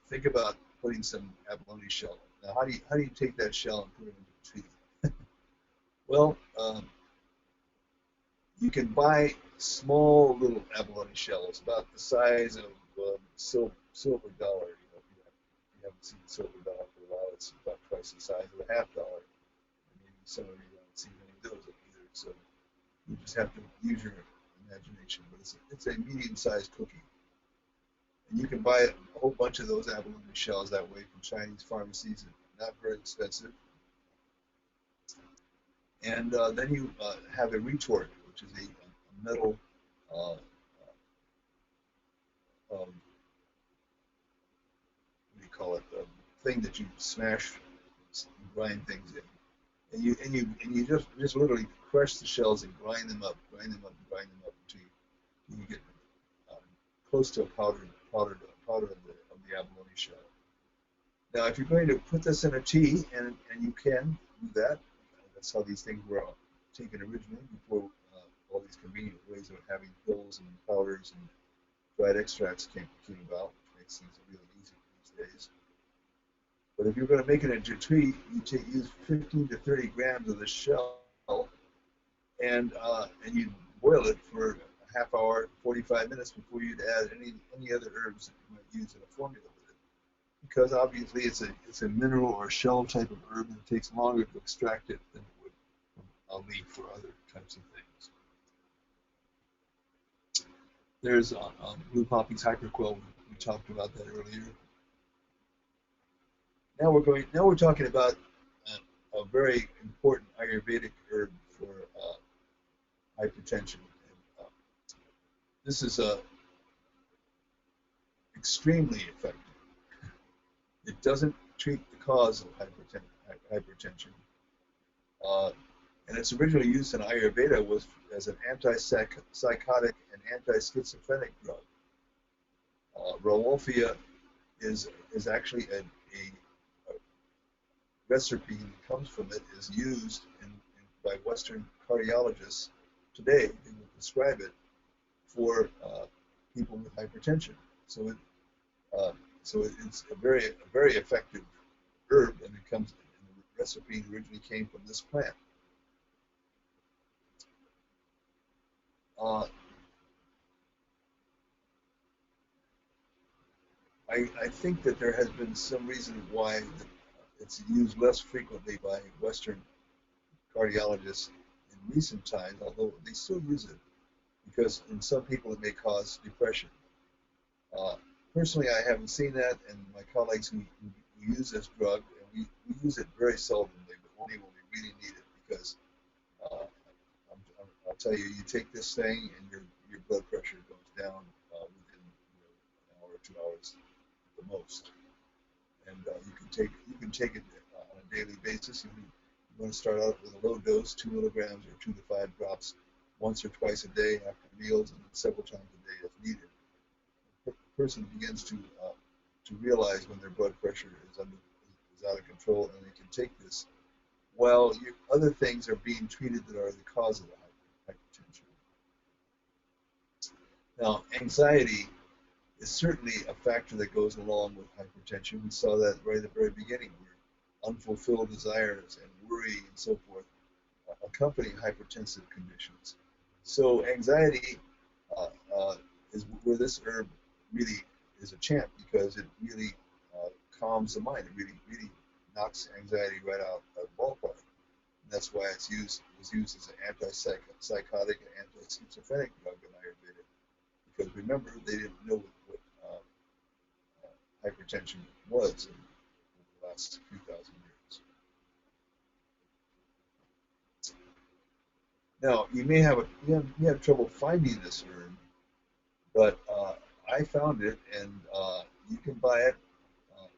think about putting some abalone shell. Now, how do you take that shell and put it into the tea? Well, you can buy small little abalone shells about the size of silver dollar. If you haven't seen silver dollar for a while, it's about twice the size of a $50. Maybe some of you haven't seen any of those either. So you just have to use your imagination. But it's a medium-sized cookie. And you can buy a whole bunch of those abalone shells that way from Chinese pharmacies. Not very expensive. And then you have a retort, which is a metal what do you call it? Thing that you smash and grind things in. And you just literally crush the shells and grind them up until you get close to a powder of the abalone shell. Now, if you're going to put this in a tea, and you can do that, that's how these things were taken originally before all these convenient ways of having pills and powders and dried extracts came about, which makes things really easy these days. But if you're going to make it into a tea, you use 15 to 30 grams of the shell, and you boil it for a half hour, 45 minutes before you'd add any other herbs that you might use in a formula with it. Because obviously it's a mineral or shell type of herb, and it takes longer to extract it than it would from a leaf or other types of things. There's blue poppy's hyperquell. We talked about that earlier. Now we're talking about a very important Ayurvedic herb for hypertension. And, this is extremely effective. It doesn't treat the cause of hypertension. Uh, and its original use in Ayurveda was as an antipsychotic and anti-schizophrenic drug. Rauwolfia is actually a recipe that comes from it is used by Western cardiologists today. They will prescribe it for people with hypertension. So it's a very effective herb, and it comes. And the recipe originally came from this plant. Uh, I think that there has been some reason why it's used less frequently by Western cardiologists in recent times, although they still use it because in some people it may cause depression. Uh, Personally, I haven't seen that, and my colleagues who use this drug, and we use it very seldomly, but only when we really need it because I'll tell you, you take this thing and your blood pressure goes down within an hour or 2 hours at the most. And you can take it on a daily basis. You want to start out with a low dose, 2 milligrams or 2 to 5 drops, once or twice a day after meals, and then several times a day if needed. The person begins to realize when their blood pressure is out of control, and they can take this while other things are being treated that are the cause of the hypertension. Now, anxiety is certainly a factor that goes along with hypertension. We saw that right at the very beginning, where unfulfilled desires and worry and so forth accompany hypertensive conditions. So anxiety is where this herb really is a champ because it really calms the mind. It really knocks anxiety right out of the ballpark. And that's why it was used as an antipsychotic and anti-schizophrenic drug in Ayurveda. Because remember, they didn't know what hypertension was in the last few thousand years. Now, you have trouble finding this herb, but I found it, and you can buy it. Uh,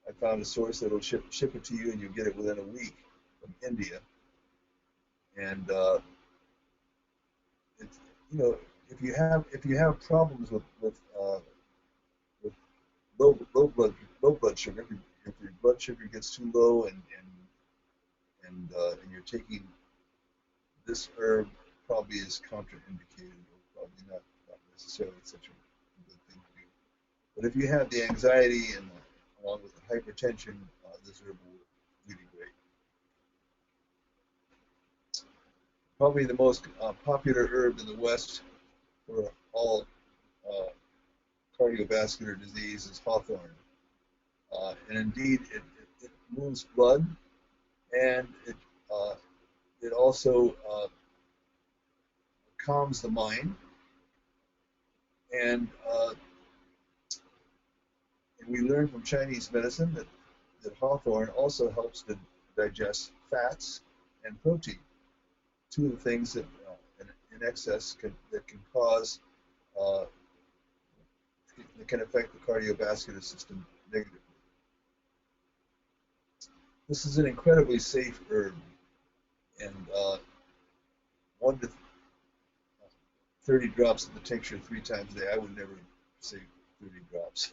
I found a source that'll ship it to you, and you'll get it within a week from India. And it's, you know, if you have problems with low blood sugar, if your blood sugar gets too low and you're taking this herb, probably is contraindicated or probably not necessarily such a good thing to do. But if you have the anxiety and along with the hypertension, this herb will really great. Probably the most popular herb in the West for all uh, cardiovascular disease is hawthorn. And indeed, it moves blood, and uh, it also calms the mind, and and we learn from Chinese medicine that hawthorn also helps to digest fats and protein, two of the things that in excess that can cause uh, that can affect the cardiovascular system negatively. This is an incredibly safe herb, and 1 to 30 drops of the tincture 3 times a day. I would never say 30 drops.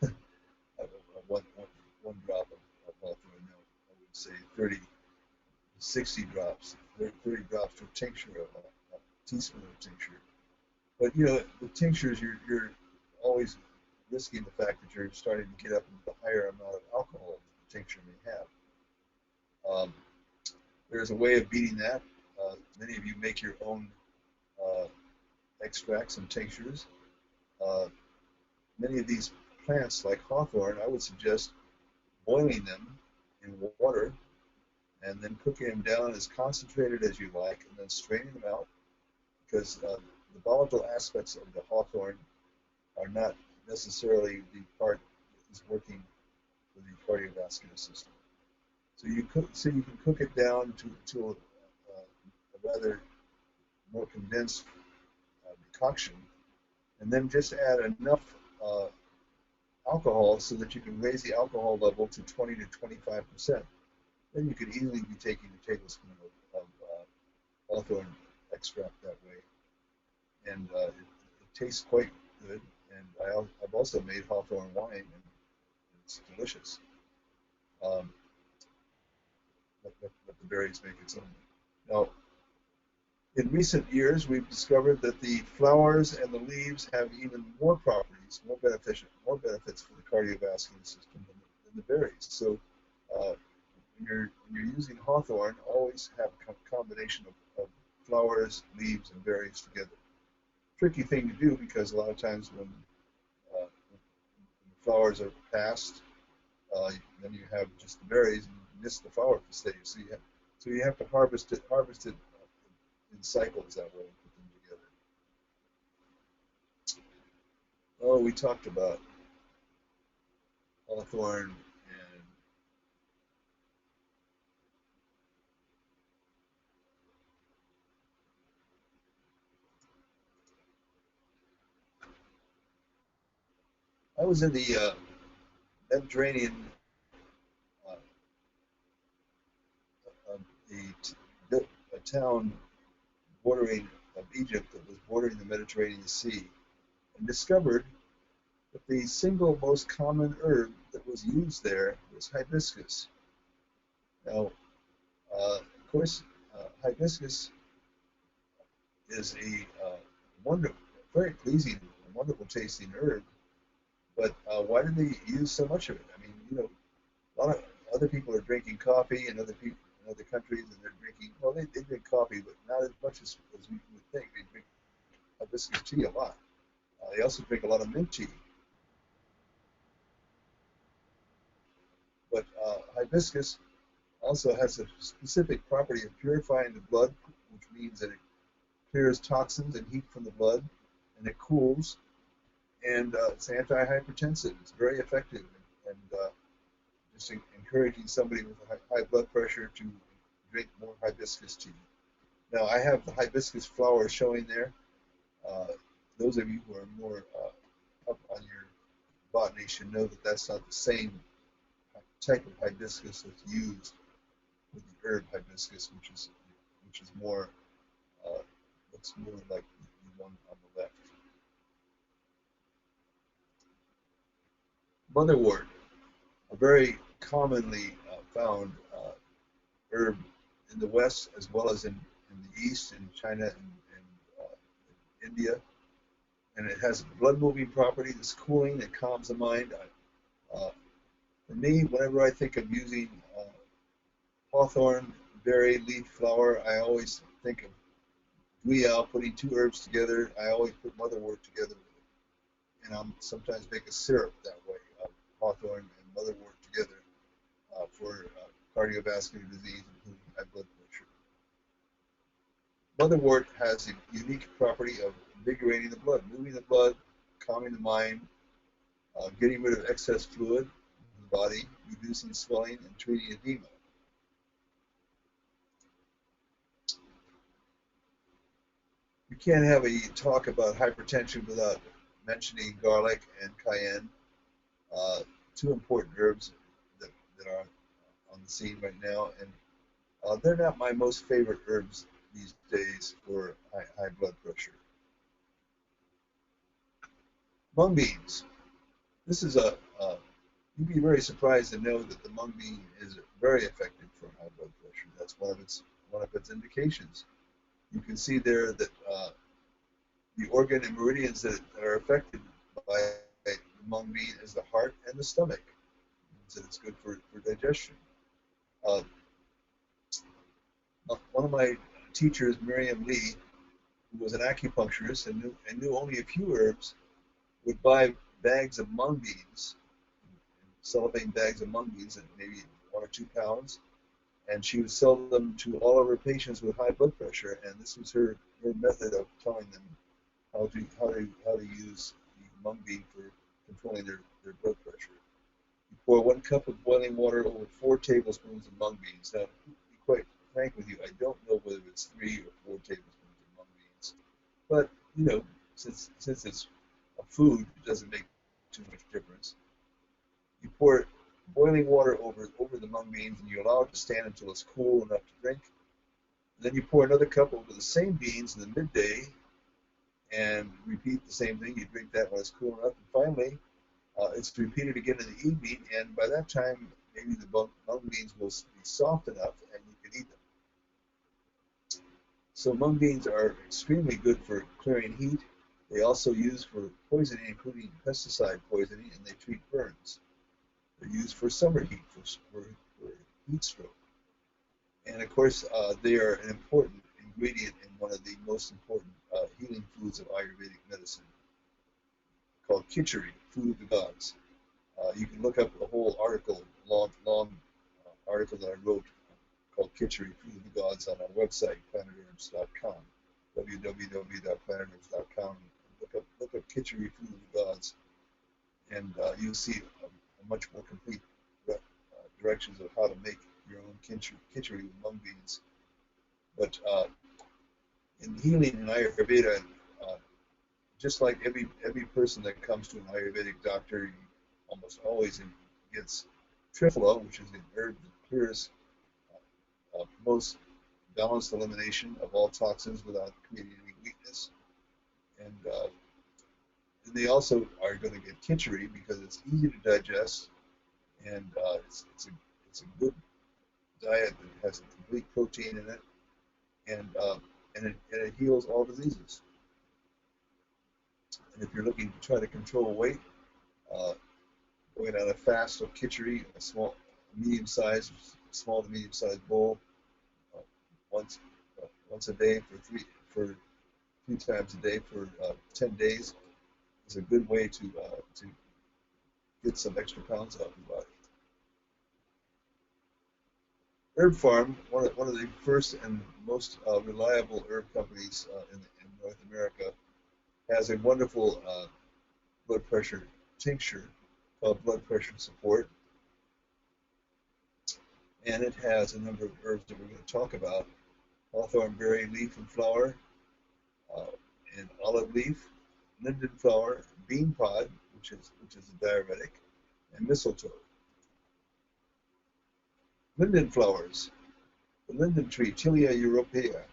one, one, one drop of hawthorn. No, I would say 30 60 drops, 30 drops to a tincture, a teaspoon of tincture. But with tinctures, you're always risking the fact that you're starting to get up into the higher amount of alcohol that the tincture may have. There's a way of beating that. Many of you make your own uh, extracts and tinctures. Uh, Many of these plants, like hawthorn, I would suggest boiling them in water and then cooking them down as concentrated as you like, and then straining them out because the volatile aspects of the hawthorn are not necessarily the part that is working for the cardiovascular system. So you can cook it down to a rather more condensed decoction, and then just add enough alcohol so that you can raise the alcohol level to 20 to 25%. Then you could easily be taking a tablespoon of hawthorn extract that way, and it tastes quite good. And I've also made hawthorn wine, and it's delicious. Um, let the berries make its own. Now, in recent years, we've discovered that the flowers and the leaves have even more properties, more benefits for the cardiovascular system than the berries. So, when you're using hawthorn, always have a combination of flowers, leaves, and berries together. Tricky thing to do because a lot of times when the flowers are passed, then you have just the berries and you miss the flower stage. So you have to harvest it in cycles that way and put them together. Oh, we talked about hawthorn, and I was in the Mediterranean, uh, the, a town bordering of Egypt that was bordering the Mediterranean Sea, and discovered that the single most common herb that was used there was hibiscus. Now, of course, hibiscus is a wonderful, very pleasing, wonderful tasting herb. But why do they use so much of it? I mean, a lot of other people are drinking coffee, and other people in other countries, and they're drinking. Well, they drink coffee, but not as much as we would think. They drink hibiscus tea a lot. They also drink a lot of mint tea. But hibiscus also has a specific property of purifying the blood, which means that it clears toxins and heat from the blood, and it cools, and it's anti-hypertensive. It's very effective, and just encouraging somebody with high blood pressure to drink more hibiscus tea. Now, I have the hibiscus flower showing there. Uh, those of you who are more up on your botany should know that that's not the same type of hibiscus that's used with the herb hibiscus, which is more looks more like the one on the left. Motherwort, a very commonly found herb in the West as well as in the East, in China and India. And it has a blood moving property that's cooling, it calms the mind. Uh, for me, whenever I think of using hawthorn berry leaf flower, I always think of Guiao, putting two herbs together. I always put motherwort together with it. And I'll sometimes make a syrup that way of hawthorn and motherwort together for cardiovascular disease, including high blood pressure. Motherwort has the unique property of invigorating the blood, moving the blood, calming the mind, getting rid of excess fluid in the body, reducing swelling, and treating edema. You can't have a talk about hypertension without mentioning garlic and cayenne, uh, two important herbs that are on the scene right now, and they're not my most favorite herbs these days for high blood pressure. Mung beans. This is you'd be very surprised to know that the mung bean is very effective for high blood pressure. That's one of its indications. You can see there that the organ and meridians that are affected by the mung bean is the heart and the stomach. It means that it's good for digestion. Uh, One of my teachers, Miriam Lee, who was an acupuncturist and knew only a few herbs, would buy bags of mung beans, cellophane bags of mung beans, at maybe 1 or 2 pounds, and she would sell them to all of her patients with high blood pressure. And this was her method of telling them how to use the mung bean for controlling their blood pressure. You pour 1 cup of boiling water over 4 tablespoons of mung beans. Now, to be quite frank with you, I don't know whether it's 3 or 4 tablespoons of mung beans, but since it's a food, it doesn't make too much difference. You pour boiling water over the mung beans, and you allow it to stand until it's cool enough to drink. And then you pour another cup over the same beans in the midday, and repeat the same thing. You drink that when it's cool enough, and finally, it's repeated again in the evening. And by that time, maybe the mung beans will be soft enough, and you can eat them. So mung beans are extremely good for clearing heat. They also use for poisoning, including pesticide poisoning, and they treat burns. They're used for summer heat, for heat stroke. And of course, they are an important ingredient in one of the most important healing foods of Ayurvedic medicine, called khichdi, food of the gods. You can look up a whole article, long article that I wrote called Khichdi, Food of the Gods on our website, planetherbs.com, www.planetherbs.com. Look up Khichdi, Food of the Gods, and you'll see a much more complete directions of how to make your own khichdi with mung beans. But in healing in Ayurveda, just like every person that comes to an Ayurvedic doctor, almost always gets triphala, which is an herb that clears most balanced elimination of all toxins without creating any weakness. And they also are going to get khichdi because it's easy to digest, and it's a good diet that has a complete protein in it, and it heals all diseases. And if you're looking to try to control weight, going on a fast of khichdi, a small to medium-sized bowl, once a day for three times a day for 10 days is a good way to get some extra pounds off your body. Herb Farm, one of the first and most reliable herb companies in North America, has a wonderful blood pressure tincture called Blood Pressure Support. And it has a number of herbs that we're going to talk about: hawthorn berry leaf and flower, and olive leaf, linden flower, bean pod, which is a diuretic, and mistletoe. Linden flowers. The linden tree, Tilia europea.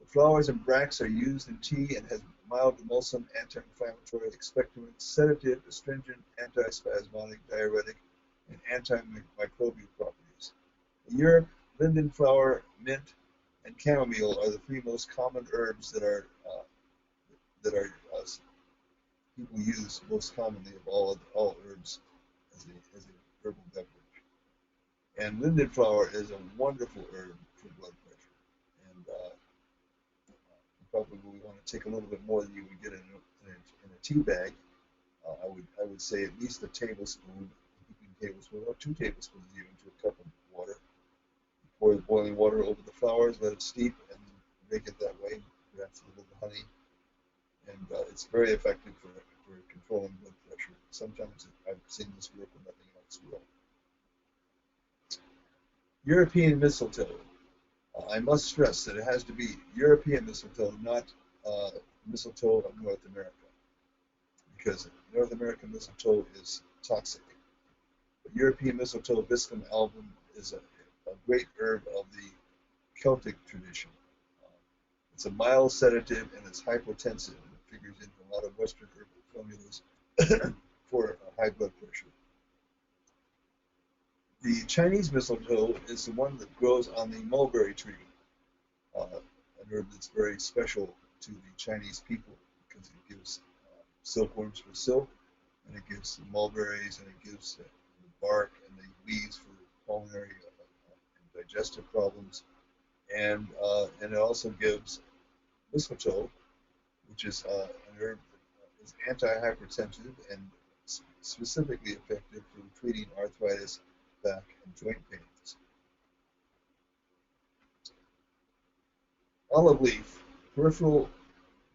The flowers and bracts are used in tea and has mild emulsant, anti-inflammatory, expectorant, sedative, astringent, antispasmodic, diuretic, and antimicrobial properties. In Europe, linden flower, mint, and chamomile are the three most common herbs that people use most commonly of all herbs as an herbal beverage. And linden flower is a wonderful herb for blood pressure. And you probably want to take a little bit more than you would get in a tea bag. I would say at least a tablespoon, or 2 tablespoons even, to a cup of water. You pour the boiling water over the flowers, let it steep, and make it that way. Perhaps a little honey, and it's very effective for controlling blood pressure. Sometimes I've seen this work when nothing else will. European mistletoe. I must stress that it has to be European mistletoe, not mistletoe of North America, because North American mistletoe is toxic. But European mistletoe, Biscum album, is a great herb of the Celtic tradition. It's a mild sedative and it's hypotensive. It figures into a lot of Western herbal formulas for high blood pressure. The Chinese mistletoe is the one that grows on the mulberry tree, an herb that's very special to the Chinese people because it gives silkworms for silk, and it gives mulberries, and it gives the bark and the leaves for pulmonary and digestive problems, and it also gives mistletoe, which is an herb that is anti-hypertensive and specifically effective for treating arthritis, back, and joint pains. Olive leaf, peripheral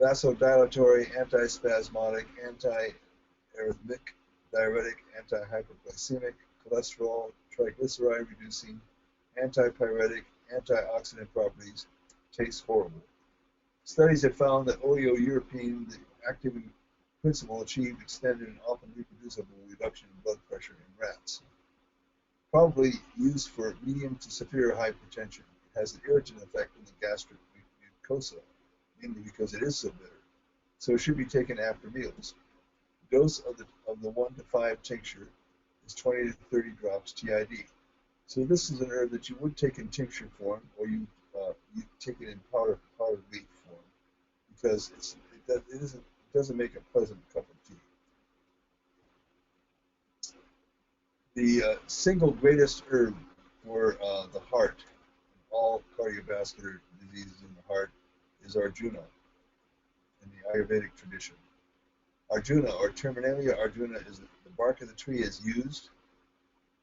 vasodilatory, antispasmodic, anti-arrhythmic, diuretic, anti-hyperglycemic, cholesterol, triglyceride reducing, antipyretic, antioxidant properties. Tastes horrible. Studies have found that oleoeuropene, the active principle, achieved extended and often reproducible reproducible reduction in blood pressure in rats. Probably used for medium to severe hypertension. It has an irritant effect on the gastric mucosa, mainly because it is so bitter. So it should be taken after meals. The dose of the 1 to 5 tincture is 20 to 30 drops TID. So this is an herb that you would take in tincture form, or you take it in powdered leaf form, because it doesn't make a pleasant cup of tea. The single greatest herb for the heart, all cardiovascular diseases in the heart, is Arjuna in the Ayurvedic tradition. Arjuna, or Terminalia Arjuna, is the bark of the tree is used.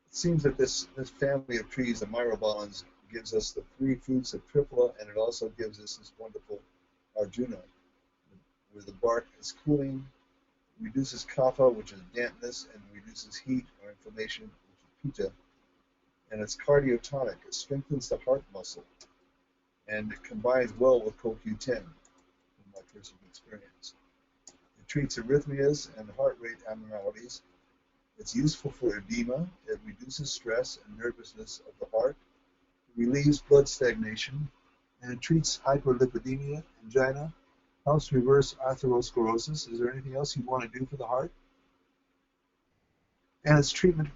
It seems that this family of trees, the myrobalans, gives us the 3 fruits of Triphala, and it also gives us this wonderful Arjuna, where the bark is cooling, reduces kapha, which is dampness, and reduces heat or inflammation, which is pitta, and it's cardiotonic. It strengthens the heart muscle, and it combines well with CoQ10, from my personal experience. It treats arrhythmias and heart rate abnormalities. It's useful for edema. It reduces stress and nervousness of the heart. It relieves blood stagnation, and it treats hyperlipidemia, angina, helps reverse atherosclerosis. Is there anything else you want to do for the heart? And it's treatment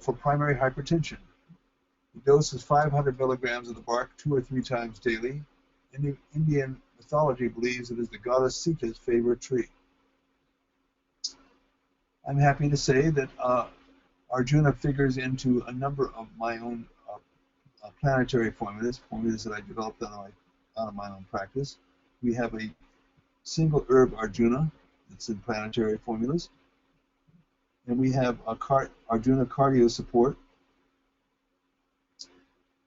for primary hypertension. The dose is 500 milligrams of the bark 2 or 3 times daily. Indian mythology believes it is the goddess Sita's favorite tree. I'm happy to say that Arjuna figures into a number of my own planetary formulas that I developed out of my own practice. We have a single herb Arjuna that's in planetary formulas, and we have a Arjuna cardio support,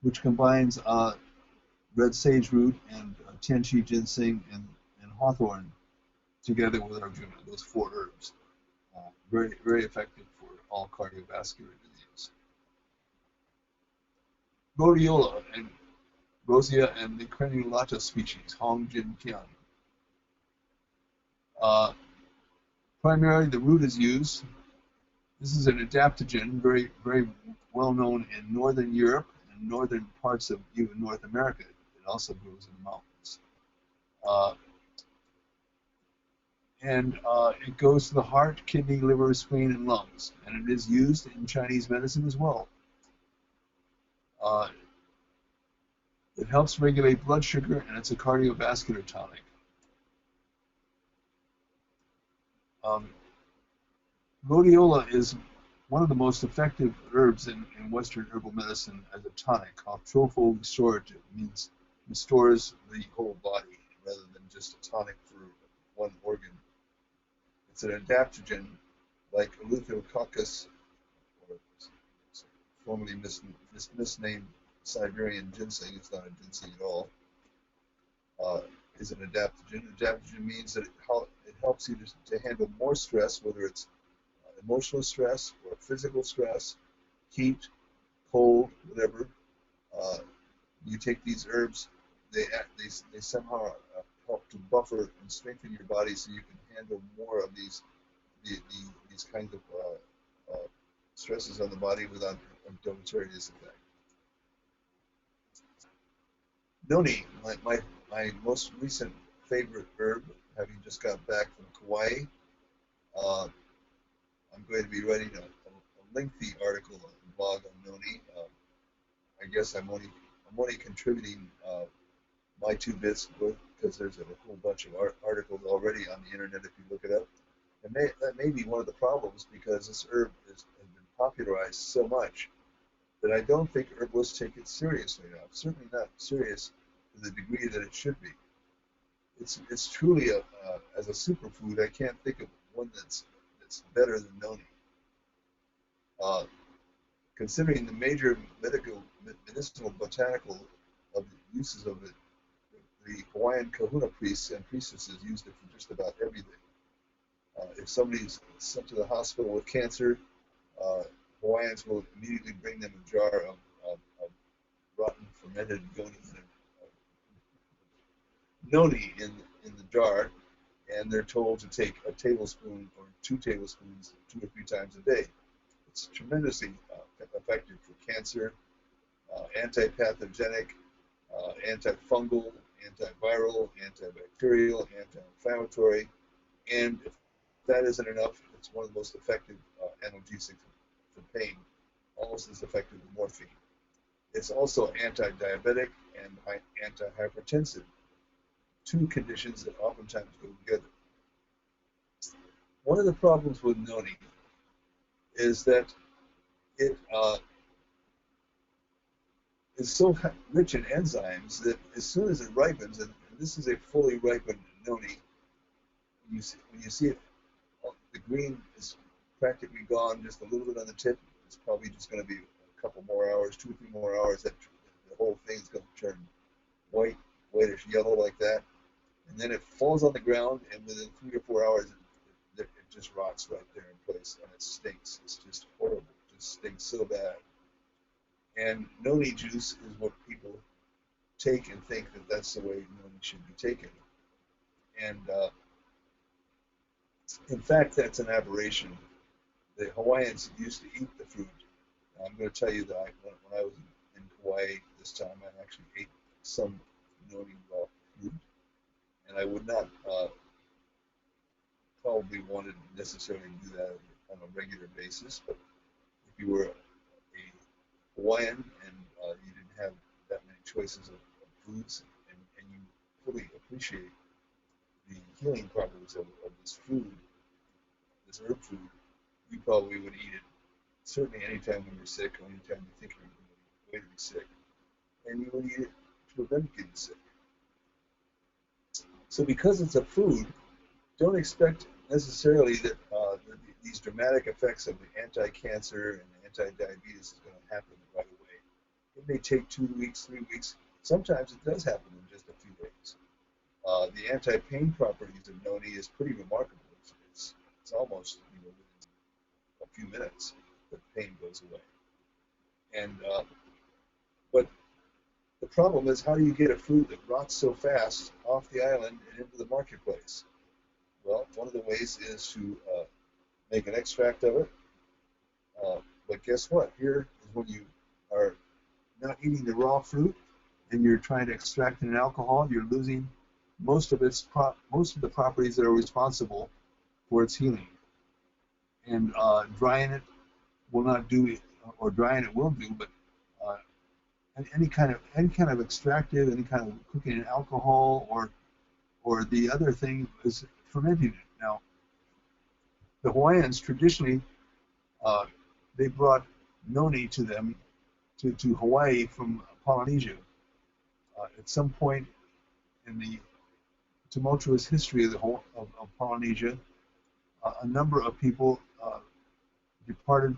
which combines red sage root and tianqi ginseng and hawthorn together with Arjuna, those 4 herbs. Very, very effective for all cardiovascular disease. Rhodiola and Rosea and the crenulata species, Hong Jin Tian. Primarily, the root is used. This is an adaptogen, very, very well known in northern Europe and northern parts of even North America. It also grows in the mountains. It goes to the heart, kidney, liver, spleen, and lungs. And it is used in Chinese medicine as well. It helps regulate blood sugar, and it's a cardiovascular tonic. Rhodiola is one of the most effective herbs in Western herbal medicine as a tonic, called tropho restorative, means restores the whole body rather than just a tonic for one organ. It's an adaptogen like Eleutherococcus, or formerly misnamed Siberian ginseng. It's not a ginseng at all. Is an adaptogen. Adaptogen means that it helps you to handle more stress, whether it's emotional stress or physical stress, heat, cold, whatever. You take these herbs, they somehow help to buffer and strengthen your body so you can handle more of these kinds of stresses on the body without a deleterious effect. Noni, my most recent favorite herb, having just got back from Kauai. I'm going to be writing a lengthy article on the blog on Noni. I guess I'm only contributing my 2 bits because there's a whole bunch of articles already on the internet if you look it up. And that may be one of the problems, because this herb has been popularized so much that I don't think herbalists take it seriously enough. Certainly not serious to the degree that it should be. It's truly as a superfood. I can't think of one that's better than Noni. Considering the major medicinal botanical uses of it, the Hawaiian kahuna priests and priestesses used it for just about everything. If somebody's sent to the hospital with cancer, Hawaiians will immediately bring them a jar of rotten fermented noni in the jar, and they're told to take a tablespoon or 2 tablespoons 2 or 3 times a day. It's tremendously effective for cancer, anti-pathogenic, antifungal, antiviral, antibacterial, anti-inflammatory, and if that isn't enough, it's one of the most effective analgesics for pain, almost as effective as morphine. It's also anti-diabetic and anti-hypertensive, two conditions that oftentimes go together. One of the problems with noni is that it is so rich in enzymes that as soon as it ripens, and this is a fully ripened noni, when you see it, the green is practically gone, just a little bit on the tip. It's probably just going to be a couple more hours, 2 or 3 more hours, that the whole thing is going to turn white, whitish yellow like that. And then it falls on the ground, and within 3 or 4 hours, it just rots right there in place, and it stinks. It's just horrible. It just stinks so bad. And noni juice is what people take and think that that's the way noni should be taken. And in fact, that's an aberration. The Hawaiians used to eat the fruit. Now, I'm going to tell you that when I was in Hawaii this time, I actually ate some noni raw fruit, and I would not probably want to necessarily do that on a regular basis. But if you were a Hawaiian and you didn't have that many choices of foods, and you fully appreciate the healing properties of this food, this herb food, you probably would eat it certainly anytime when you're sick or anytime you think you're going to be sick. And you would eat it to prevent getting sick. So because it's a food, don't expect necessarily that these dramatic effects of the anti-cancer and anti-diabetes is going to happen right away. It may take 2 weeks, 3 weeks. Sometimes it does happen in just a few days. The anti-pain properties of noni is pretty remarkable. It's almost within a few minutes the pain goes away. And but the problem is, how do you get a fruit that rots so fast off the island and into the marketplace? Well, one of the ways is to make an extract of it. But guess what? Here is when you are not eating the raw fruit and you're trying to extract an alcohol, you're losing most of the properties that are responsible for its healing. And drying it will not do it, or drying it will do, but any kind of extractive, any kind of cooking in alcohol, or the other thing is fermenting it. Now, the Hawaiians traditionally they brought noni to them to Hawaii from Polynesia. At some point in the tumultuous history of Polynesia, a number of people departed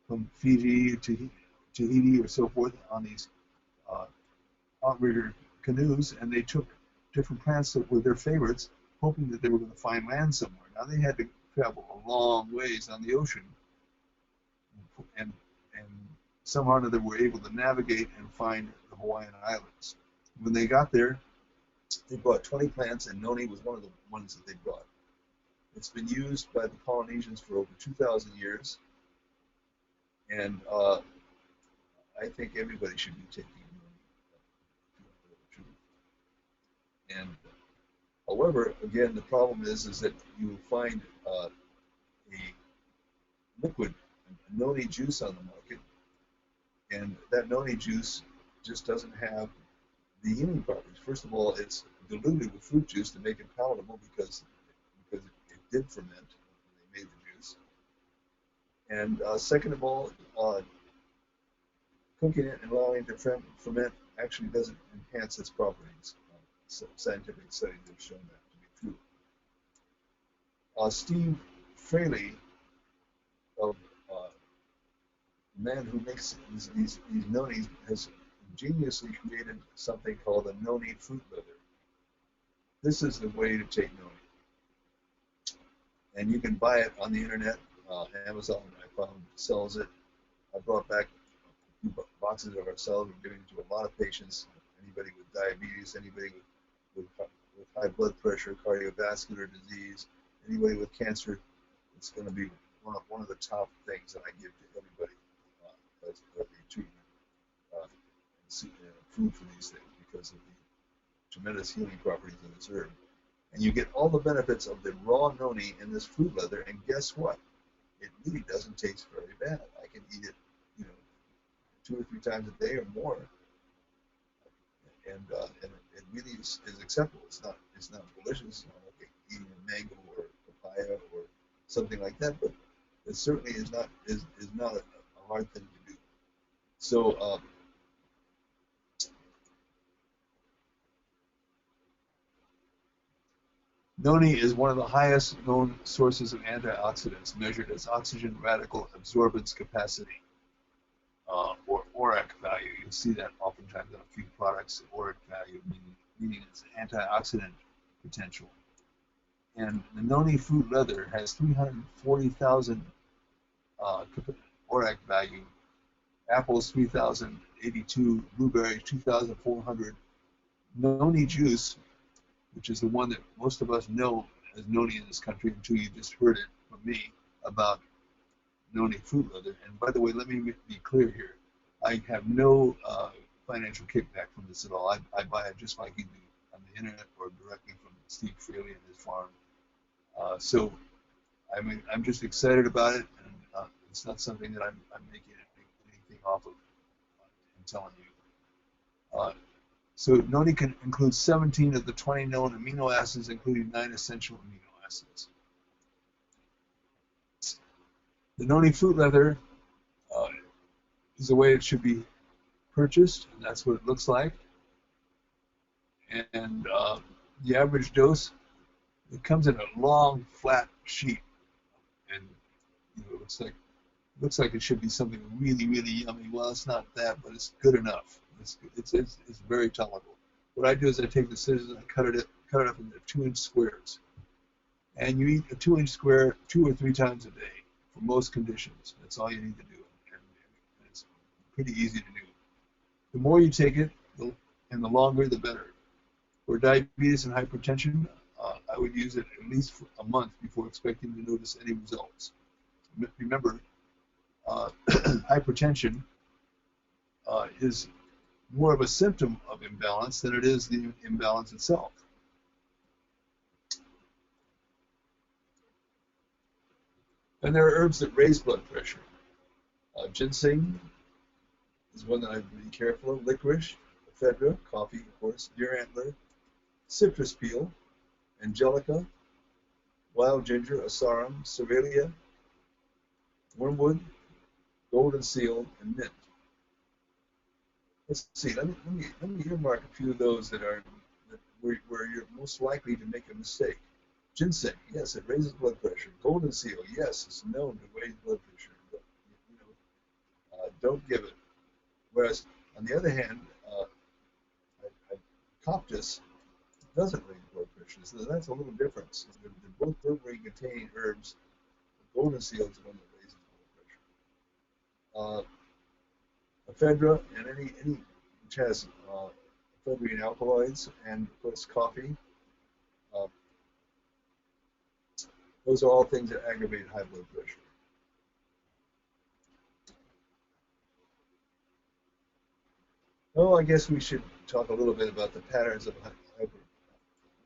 from Fiji to Tahiti or so forth on these outrigger canoes, and they took different plants that were their favorites, hoping that they were going to find land somewhere. Now they had to travel a long ways on the ocean, and somehow or other were able to navigate and find the Hawaiian Islands. When they got there, they brought 20 plants, and noni was one of the ones that they brought. It's been used by the Polynesians for over 2,000 years, and I think everybody should be taking noni. And however, again, the problem is that you will find a liquid noni juice on the market, and that noni juice just doesn't have the healing properties. First of all, it's diluted with fruit juice to make it palatable because it did ferment when they made the juice. And second of all, cooking it and allowing it to ferment actually doesn't enhance its properties. Scientific studies have shown that to be true. Steve Fraley, of the man who makes these nonis, has ingeniously created something called a noni fruit leather. This is the way to take noni. And you can buy it on the internet. Amazon, I found, sells it. I brought back a few boxes of ourselves. We're giving it to a lot of patients. Anybody with diabetes, anybody with high blood pressure, cardiovascular disease, anybody with cancer. It's going to be one of the top things that I give to everybody as a treatment food for these things because of the tremendous healing properties of this herb. And you get all the benefits of the raw noni in this fruit leather. And guess what? It really doesn't taste very bad. I can eat it, 2 or 3 times a day or more, and it really is acceptable. It's not delicious. It's not like eating a mango or papaya or something like that, but it certainly is not a hard thing to do. So noni is one of the highest known sources of antioxidants, measured as oxygen radical absorbance capacity, or ORAC value. You'll see that oftentimes in a few products, ORAC value, meaning its antioxidant potential. And the noni fruit leather has 340,000 ORAC value, apples 3,082, blueberries 2,400. Noni juice, which is the one that most of us know as noni in this country until you just heard it from me about noni fruit leather. And by the way, let me be clear here. I have no financial kickback from this at all. I buy it just like you do on the internet or directly from Steve Fraley and his farm. So I'm just excited about it, and it's not something that I'm making anything off of. I'm telling you. So noni can include 17 of the 20 known amino acids, including 9 essential amino acids. The noni fruit leather is the way it should be purchased, and that's what it looks like. And the average dose, it comes in a long, flat sheet, and it looks like it should be something really, really yummy. Well, it's not that, but it's good enough. It's very tolerable. What I do is I take the scissors and I cut it up into 2-inch squares, and you eat a 2-inch square 2 or 3 times a day for most conditions. That's all you need to do, and it's pretty easy to do. The more you take it, and the longer, the better. For diabetes and hypertension, I would use it at least for a month before expecting to notice any results. Remember, hypertension is more of a symptom of imbalance than it is the imbalance itself. And there are herbs that raise blood pressure. Ginseng is one that I'd be careful of. Licorice, ephedra, coffee, of course, deer antler, citrus peel, angelica, wild ginger, asarum, cerevia, wormwood, golden seal, and mint. Let's see. Let me earmark a few of those where you're most likely to make a mistake. Ginseng, yes, it raises blood pressure. Golden seal, yes, it's known to raise blood pressure. But, don't give it. Whereas, on the other hand, coptis doesn't raise blood pressure, so that's a little difference. They're both berberine-containing herbs. The golden seal is the one that raises blood pressure. Ephedra and any which has ephedrine alkaloids, and of course coffee. Those are all things that aggravate high blood pressure. Oh, I guess we should talk a little bit about the patterns of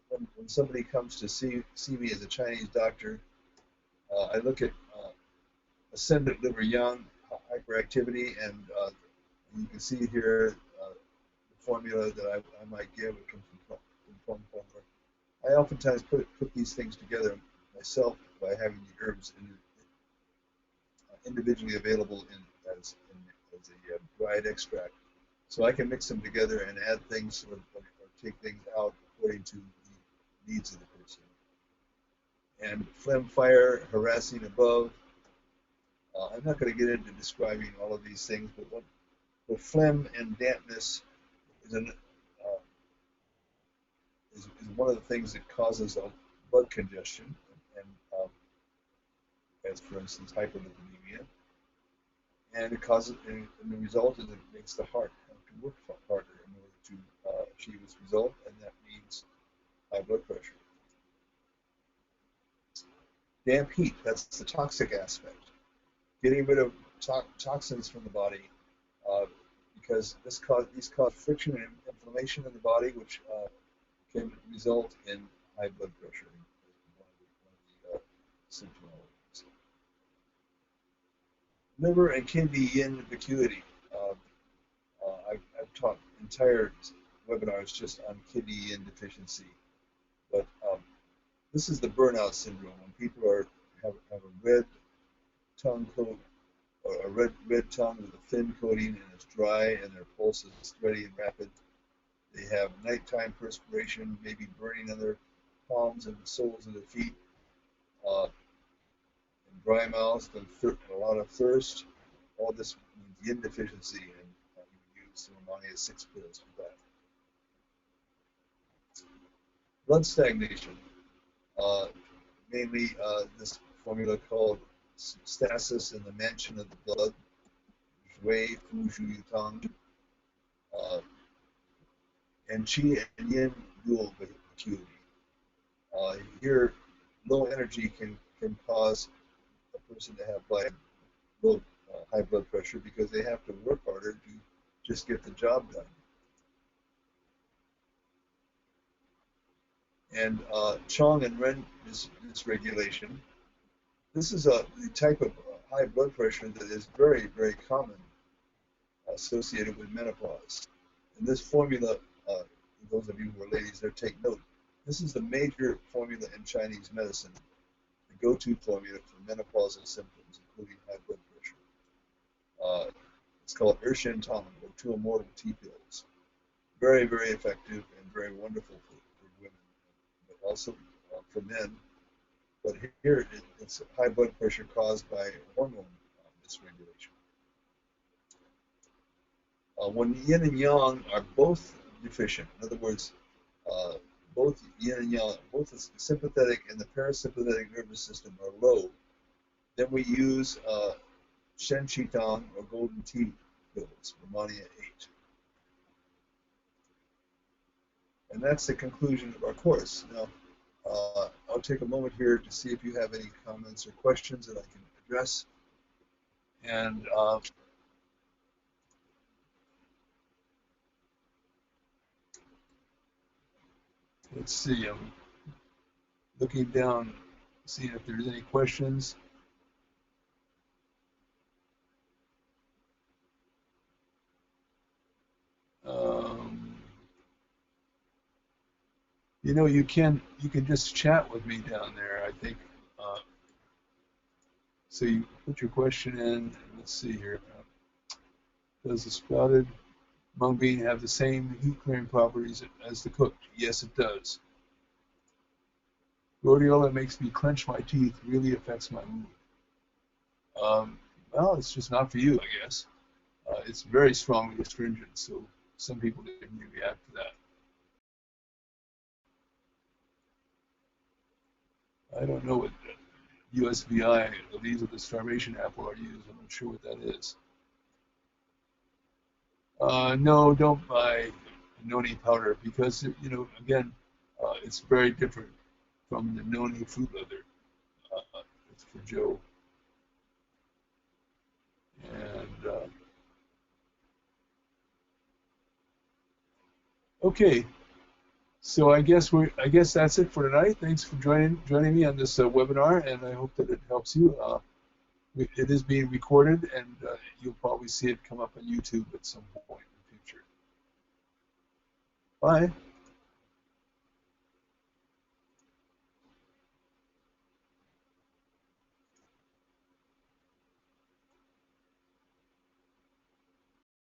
when somebody comes to see me as a Chinese doctor. I look at ascendant liver yang, hyperactivity, and you can see here the formula that I might give. It comes from plum formula. I oftentimes put these things together myself by having the herbs individually available as a dried extract. So I can mix them together and add things or take things out according to the needs of the person. And phlegm, fire, harassing above. I'm not going to get into describing all of these things, but phlegm and dampness is one of the things that causes blood congestion, and as for instance hyperlipidemia, and it causes, and the result is it makes the heart have to work harder in order to achieve its result, and that means high blood pressure. damp heat. That's the toxic aspect. Getting rid of toxins from the body, uh, because these cause friction and inflammation in the body, which can result in high blood pressure. One of the symptoms. Liver and kidney yin vacuity. I've taught entire webinars just on kidney yin deficiency, but this is the burnout syndrome when people have a red tongue coat or a red tongue with a thin coating and it's dry and their pulse is steady and rapid. They have nighttime perspiration, maybe burning on their palms and the soles of their feet, and dry mouth and a lot of thirst. All this means yin deficiency, and you use the Romania 6 pills for that. Blood stagnation, uh, mainly this formula called stasis in the mansion of the blood, Wei Fu Shu Yutang, and Qi and Yin dual vacuity. Here, low energy can cause a person to have high blood pressure because they have to work harder to just get the job done. And Chong and Ren dysregulation. This is a type of high blood pressure that is very, very common associated with menopause. And this formula, those of you who are ladies there, take note. This is the major formula in Chinese medicine, the go-to formula for menopausal symptoms, including high blood pressure. It's called Ershin Tong, or 2 immortal tea pills. Very, very effective and very wonderful for women, but also for men. But here it's high blood pressure caused by hormone dysregulation. When yin and yang are both deficient, in other words, both yin and yang, both the sympathetic and the parasympathetic nervous system are low, then we use Shen Qi Tong or golden tea pills, Romania 8. And that's the conclusion of our course. Now, I'll take a moment here to see if you have any comments or questions that I can address. And let's see, I'm looking down, seeing if there's any questions. You know, you can just chat with me down there, I think. So you put your question in. Let's see here. Does the sprouted mung bean have the same heat clearing properties as the cooked? Yes, it does. Rhodiola makes me clench my teeth. Really affects my mood. Well, it's just not for you, I guess. It's very strongly astringent, so some people didn't react to that. I don't know what USVI, the leaves of the starvation apple, are used. I'm not sure what that is. No, don't buy noni powder because, you know, again, it's very different from the noni fruit leather. It's for Joe. And okay, so I guess that's it for tonight. Thanks for joining me on this webinar, and I hope that it helps you. It is being recorded, and you'll probably see it come up on YouTube at some point in the future. Bye.